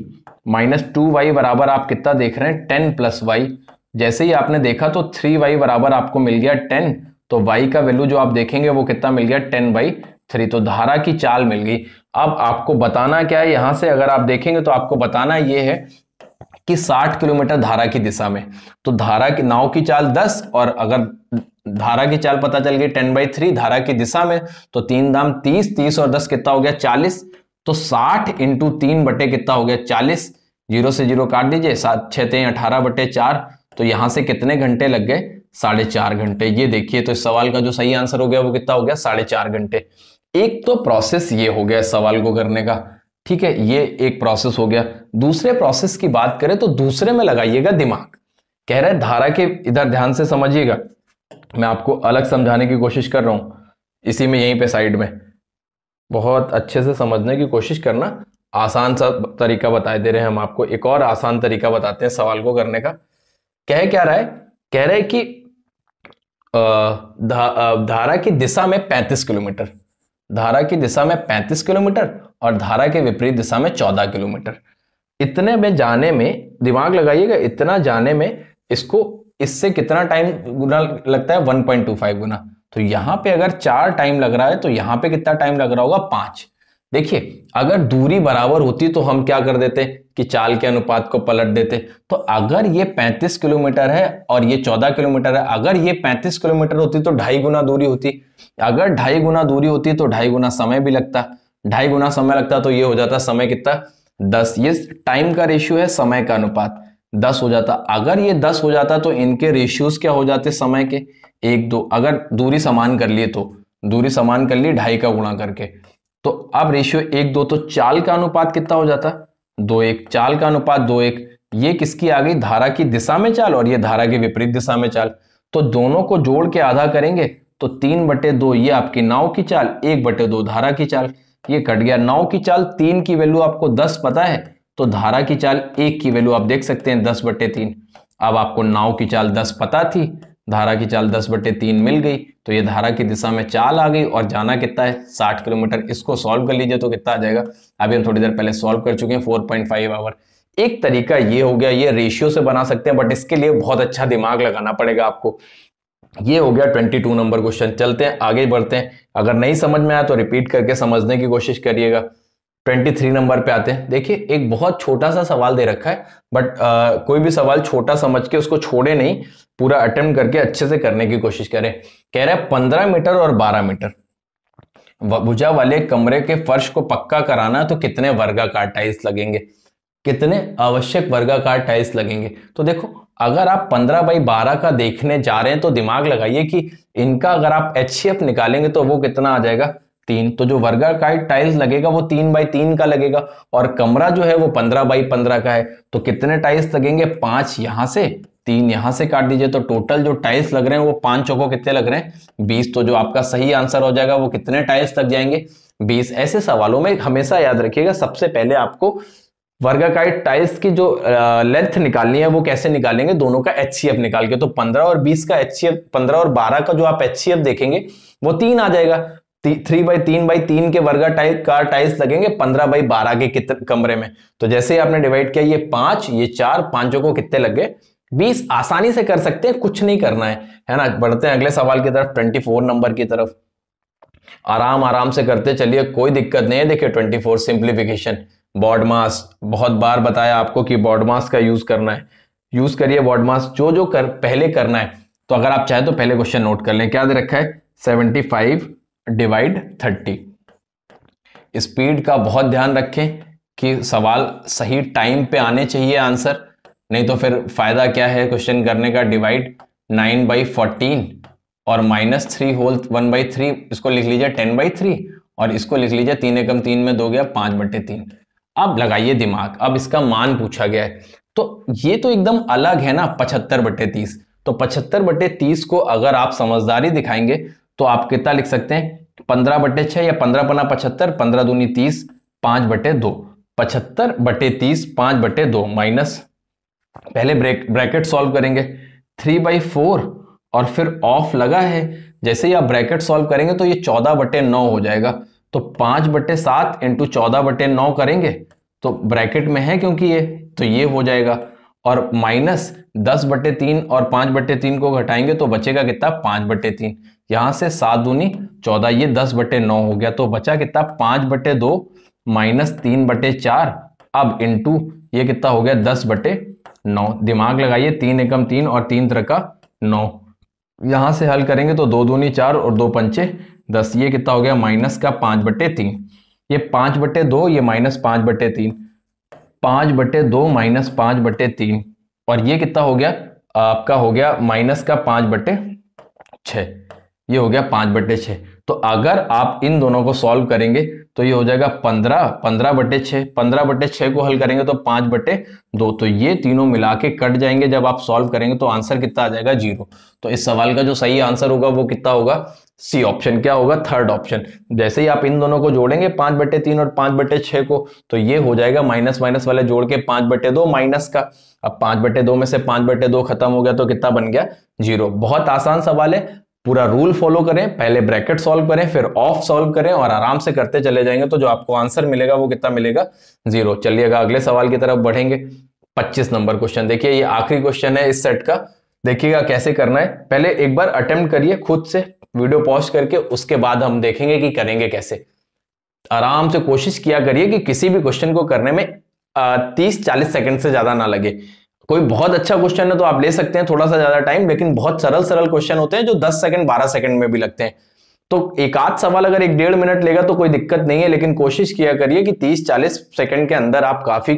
माइनस 2y बराबर आप कितना देख रहे हैं 10 प्लस वाई। जैसे ही आपने देखा तो 3y बराबर आपको मिल गया 10, तो y का वैल्यू जो आप देखेंगे वो कितना मिल गया 10/3। तो धारा की चाल मिल गई। अब आपको बताना क्या है, यहां से अगर आप देखेंगे तो आपको बताना ये है कि 60 किलोमीटर धारा की दिशा में, तो धारा की नाव की चाल 10, और अगर धारा की चाल पता चल गई 10/3 धारा की दिशा में, तो 3 दाम 30, 30 और 10 कितना हो गया 40। तो 60 इंटू 3 बटे कितना हो गया 40, 0 से 0 काट दीजिए, 7 6 3 18 बटे 4। तो यहां से कितने घंटे लग गए 4.5 घंटे। ये देखिए तो इस सवाल का जो सही आंसर हो गया वो कितना हो गया 4.5 घंटे। एक तो प्रोसेस ये हो गया इस सवाल को करने का। ठीक है, ये एक प्रोसेस हो गया। दूसरे प्रोसेस की बात करें तो दूसरे में लगाइएगा दिमाग। कह रहे हैं धारा के, इधर ध्यान से समझिएगा, मैं आपको अलग समझाने की कोशिश कर रहा हूं, इसी में यहीं पे साइड में बहुत अच्छे से समझने की कोशिश करना। आसान सा तरीका बताए दे रहे हैं हम आपको, एक और आसान तरीका बताते हैं सवाल को करने का। कह क्या रहा है, कह रहे हैं कि धारा की दिशा में 35 किलोमीटर, धारा की दिशा में 35 किलोमीटर और धारा के विपरीत दिशा में 14 किलोमीटर। इतने में जाने में, दिमाग लगाइएगा, इतना जाने में इसको इससे कितना टाइम गुना लगता है, 1.25 गुना। तो यहां पे अगर 4 टाइम लग रहा है तो यहां पे कितना टाइम लग रहा होगा, 5। देखिए अगर दूरी बराबर होती तो हम क्या कर देते कि चाल के अनुपात को पलट देते। तो अगर ये 35 किलोमीटर है और ये 14 किलोमीटर है, अगर ये 35 किलोमीटर होती तो 2.5 गुना दूरी होती, अगर 2.5 गुना दूरी होती तो 2.5 गुना समय भी लगता, 2.5 गुना समय लगता तो ये हो जाता समय कितना, 10। ये टाइम का रेशियो है, समय का अनुपात 10 हो जाता। अगर ये 10 हो जाता तो इनके रेशियोज क्या हो जाते समय के, 1 2। अगर दूरी समान कर लिए तो दूरी समान कर ली 2.5 का गुणा करके, तो अब रेशियो 1 2। तो चाल का अनुपात कितना हो जाता, 2 1। चाल का अनुपात 2 1। ये किसकी आ गई, धारा की दिशा में चाल और ये धारा के विपरीत दिशा में चाल। तो दोनों को जोड़ के आधा करेंगे तो 3/2 ये आपकी नाव की चाल, 1/2 धारा की चाल। ये कट गया। नाव की चाल 3 की वैल्यू आपको 10 पता है, तो धारा की चाल 1 की वैल्यू आप देख सकते हैं 10/3। अब आपको नाव की चाल 10 पता थी, धारा की चाल 10/3 मिल गई, तो ये धारा की दिशा में चाल आ गई और जाना कितना है, 60 किलोमीटर। इसको सॉल्व कर लीजिए तो कितना आ जाएगा, अभी हम थोड़ी देर पहले सॉल्व कर चुके हैं, 4.5 आवर। एक तरीका ये हो गया, ये रेशियो से बना सकते हैं, बट इसके लिए बहुत अच्छा दिमाग लगाना पड़ेगा आपको। ये हो गया 22 नंबर क्वेश्चन। चलते हैं आगे बढ़ते हैं, अगर नहीं समझ में आया तो रिपीट करके समझने की कोशिश करिएगा। 23 नंबर पे आते हैं। देखिए एक बहुत छोटा सा सवाल दे रखा है, बट कोई भी सवाल छोटा समझ के उसको छोड़े नहीं, पूरा अटेम्प्ट करके अच्छे से करने की कोशिश करें। कह रहा है 15 मीटर और 12 मीटर भुजा वाले कमरे के फर्श को पक्का कराना तो कितने वर्गाकार टाइल्स लगेंगे, कितने आवश्यक वर्गाकार टाइल्स लगेंगे। तो देखो अगर आप 15/12 का देखने जा रहे हैं तो दिमाग लगाइए कि इनका अगर आप HCF निकालेंगे तो वो कितना आ जाएगा, 3। तो जो वर्गाकार टाइल्स लगेगा वो 3/3 का लगेगा और कमरा जो है वो 15/15 का है। तो कितने टाइल्स लगेंगे, 5 यहां से, 3 यहां से काट दीजिए, तो टोटल जो टाइल्स लग रहे हैं वो 5 चौको कितने लग रहे हैं, 20। तो जो आपका सही आंसर हो जाएगा वो कितने टाइल्स लग जाएंगे, 20। ऐसे सवालों में हमेशा याद रखिएगा, सबसे पहले आपको वर्गाकार टाइल्स की जो लेंथ निकालनी है वो कैसे निकालेंगे, दोनों का HCF निकाल के। तो 15 और 20 का HCF, 15 और 12 का जो आप HCF देखेंगे वो 3 आ जाएगा। 3/3/3 के वर्गाकार टाइल्स लगेंगे 15/12 के कमरे में। तो जैसे ही आपने डिवाइड किया, ये 5 ये 4, पांचों को कितने लग गए, 20। आसानी से कर सकते हैं, कुछ नहीं करना है ना। बढ़ते हैं अगले सवाल की तरफ, 24 नंबर की तरफ। आराम आराम से करते चलिए, कोई दिक्कत नहीं है। देखिए 24 सिंप्लीफिकेशन, बॉड मास, बहुत बार बताया आपको कि बॉड मास का यूज करना है, यूज करिए बॉड मास। जो पहले करना है, तो अगर आप चाहे तो पहले क्वेश्चन नोट कर लें। क्या दे रखा है, 75/30। स्पीड का बहुत ध्यान रखें कि सवाल सही टाइम पे आने चाहिए आंसर, नहीं तो फिर फायदा क्या है क्वेश्चन करने का। डिवाइड 9/14 और -3 होल 1/3, इसको लिख लीजिए 10/3 और इसको लिख लीजिए 3 एकम 3 में 2 गया 5/3। अब लगाइए दिमाग, अब इसका मान पूछा गया है, तो ये तो एकदम अलग है ना, 75/30। तो 75/30 को अगर आप समझदारी दिखाएंगे तो आप कितना लिख सकते हैं, 15/6 या 15×75, 15 दूनी 30, 5/2। 75/30 5/2 माइनस, पहले ब्रैकेट सॉल्व करेंगे, 3/4 और फिर ऑफ लगा है। जैसे ही आप ब्रैकेट सॉल्व करेंगे तो ये 14/9 हो जाएगा। तो 5/7 इंटू 14/9 करेंगे तो ब्रैकेट में है क्योंकि ये, तो ये हो जाएगा। और माइनस 10/3 और 5/3 को घटाएंगे तो बचेगा कितना, 5/3। यहां से 7 दूनी 14, ये 10/9 हो गया। तो बचा कितना, 5/2 माइनस 3/4। अब इंटू ये कितना हो गया, 10/9। दिमाग लगाइए, 3 एकम 3 और 3 3 का 9। यहां से हल करेंगे तो 2 दूनी 4 और 2 पंचे 10। ये कितना हो गया, माइनस का 5/3। ये 5/2, ये -5/3, 5/2 माइनस 5/3 और ये कितना हो गया, आपका हो गया माइनस का 5/6। ये हो गया 5/6। तो अगर आप इन दोनों को सॉल्व करेंगे तो ये हो जाएगा 15/6। 15/6 को हल करेंगे तो 5/2। तो ये तीनों मिला के कट जाएंगे। जब आप सॉल्व करेंगे तो आंसर कितना आ जाएगा? 0। तो इस सवाल का जो सही आंसर होगा वो कितना होगा? C option. क्या होगा? Third option. जैसे ही आप इन दोनों को जोड़ेंगे 5/3 और 5/6 को, तो ये हो जाएगा माइनस माइनस वाले जोड़ के 5/2 माइनस का। अब 5/2 में से 5/2 खत्म हो गया तो कितना बन गया? 0। बहुत आसान सवाल है। पूरा रूल फॉलो करें, पहले ब्रैकेट सॉल्व करें, फिर ऑफ सॉल्व करें और आराम से करते चले जाएंगे तो जो आपको आंसर मिलेगा वो कितना मिलेगा? 0। चलिएगा अगले सवाल की तरफ बढ़ेंगे। 25 नंबर क्वेश्चन देखिए, ये आखिरी क्वेश्चन है इस सेट का। देखिएगा कैसे करना है। पहले एक बार अटेम्प्ट करिए खुद से, वीडियो पॉज करके, उसके बाद हम देखेंगे कि करेंगे कैसे। आराम से कोशिश किया करिए कि किसी भी क्वेश्चन को करने में 30-40 सेकंड से ज्यादा ना लगे। कोई बहुत अच्छा क्वेश्चन है तो आप ले सकते हैं थोड़ा सा ज्यादा टाइम, लेकिन बहुत सरल सरल क्वेश्चन होते हैं जो 10 सेकंड 12 सेकंड में भी लगते हैं। तो एक आध सवाल अगर 1-1.5 मिनट लेगा तो कोई दिक्कत नहीं है, लेकिन कोशिश किया करिए कि 30-40 सेकंड के अंदर आप काफी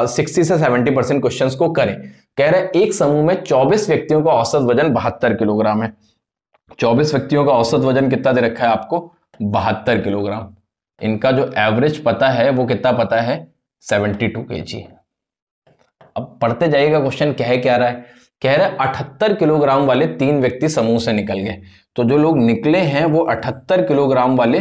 60 से 70% क्वेश्चन को करें। कह रहे एक समूह में 24 व्यक्तियों का औसत वजन 72 किलोग्राम है। 24 व्यक्तियों का औसत वजन कितना दे रखा है आपको? 72 किलोग्राम। इनका जो एवरेज पता है वो कितना पता है? 72 kg। अब पढ़ते जाइएगा क्वेश्चन कह रहा है। कह रहा है 78 किलोग्राम वाले 3 व्यक्ति समूह से निकल गए। तो जो लोग निकले हैं वो 78 किलोग्राम वाले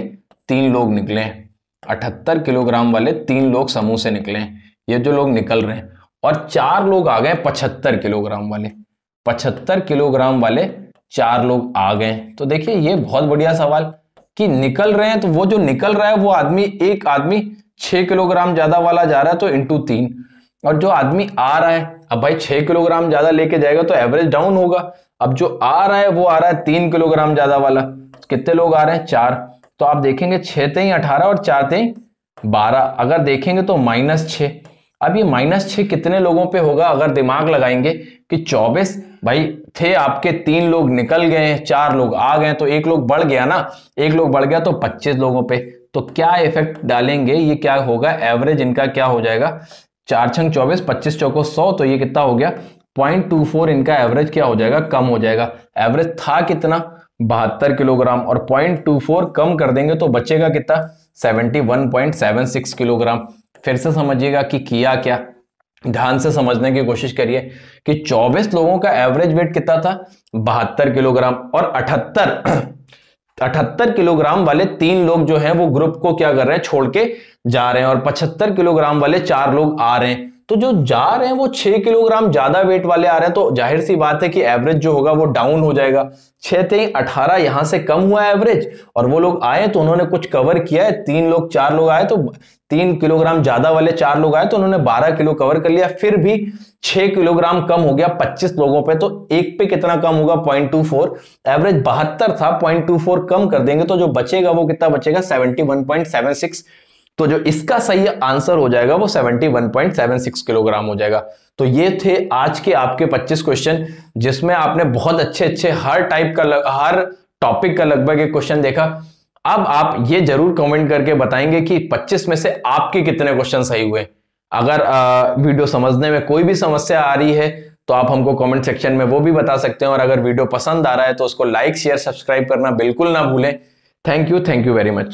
3 लोग निकले हैं। 78 किलोग्राम वाले 3 लोग समूह से निकले हैं, ये जो लोग निकल रहे हैं। और 4 लोग आ गए 75 किलोग्राम वाले। 75 किलोग्राम वाले 4 लोग आ गए। तो देखिए ये बहुत बढ़िया सवाल कि निकल रहे हैं, तो वो जो निकल रहा है वो आदमी, एक आदमी 6 किलोग्राम ज्यादा वाला जा रहा है तो इंटू 3, और जो आदमी आ रहा है, अब भाई 6 किलोग्राम ज्यादा लेके जाएगा तो एवरेज डाउन होगा। अब जो आ रहा है वो आ रहा है 3 किलोग्राम ज्यादा वाला। कितने लोग आ रहे हैं? 4। तो आप देखेंगे 6 तेई 18 और 4 तेई 12। अगर देखेंगे तो -6। अब ये -6 कितने लोगों पे होगा? अगर दिमाग लगाएंगे कि 24 भाई थे आपके, 3 लोग निकल गए, 4 लोग आ गए, तो एक लोग बढ़ गया ना, एक लोग बढ़ गया तो 25 लोगों पे। तो क्या इफेक्ट डालेंगे? ये क्या होगा? एवरेज इनका क्या हो जाएगा? 4 छंग 24, 25 चौको 100, तो ये कितना हो गया? 0.24 इनका एवरेज क्या हो जाएगा? कम हो जाएगा। एवरेज था कितना? 72 किलोग्राम, और 0.24 कम कर देंगे तो बचेगा कितना? 71.76 किलोग्राम। फिर से समझिएगा कि किया क्या, ध्यान से समझने की कोशिश करिए कि 24 लोगों का एवरेज वेट कितना था? 72 किलोग्राम। और 78 किलोग्राम वाले 3 लोग जो हैं वो ग्रुप को क्या कर रहे हैं? छोड़ के जा रहे हैं। और 75 किलोग्राम वाले 4 लोग आ रहे हैं। तो जो जा रहे हैं वो 6 किलोग्राम ज्यादा वेट वाले आ रहे हैं, तो जाहिर सी बात है कि एवरेज जो होगा वो डाउन हो जाएगा। 6 तेई 18 यहां से कम हुआ एवरेज, और वो लोग आए तो उन्होंने कुछ कवर किया है। 3 लोग 4 लोग आए तो 3 किलोग्राम ज्यादा वाले 4 लोग आए तो उन्होंने 12 किलो कवर कर लिया। फिर भी 6 किलोग्राम कम हो गया 25 लोगों पे, तो एक पे कितना कम होगा? 0.24। एवरेज 72 था, 0.24 कम कर देंगे तो जो बचेगा वो कितना बचेगा? 71.76। तो जो इसका सही आंसर हो जाएगा वो 71.76 किलोग्राम हो जाएगा। तो ये थे आज के आपके 25 क्वेश्चन, जिसमें आपने बहुत अच्छे हर टाइप का, हर टॉपिक का लगभग एक क्वेश्चन देखा। अब आप ये जरूर कमेंट करके बताएंगे कि 25 में से आपके कितने क्वेश्चन सही हुए। अगर वीडियो समझने में कोई भी समस्या आ रही है तो आप हमको कमेंट सेक्शन में वो भी बता सकते हैं। और अगर वीडियो पसंद आ रहा है तो उसको लाइक शेयर सब्सक्राइब करना बिल्कुल ना भूलें। Thank you very much.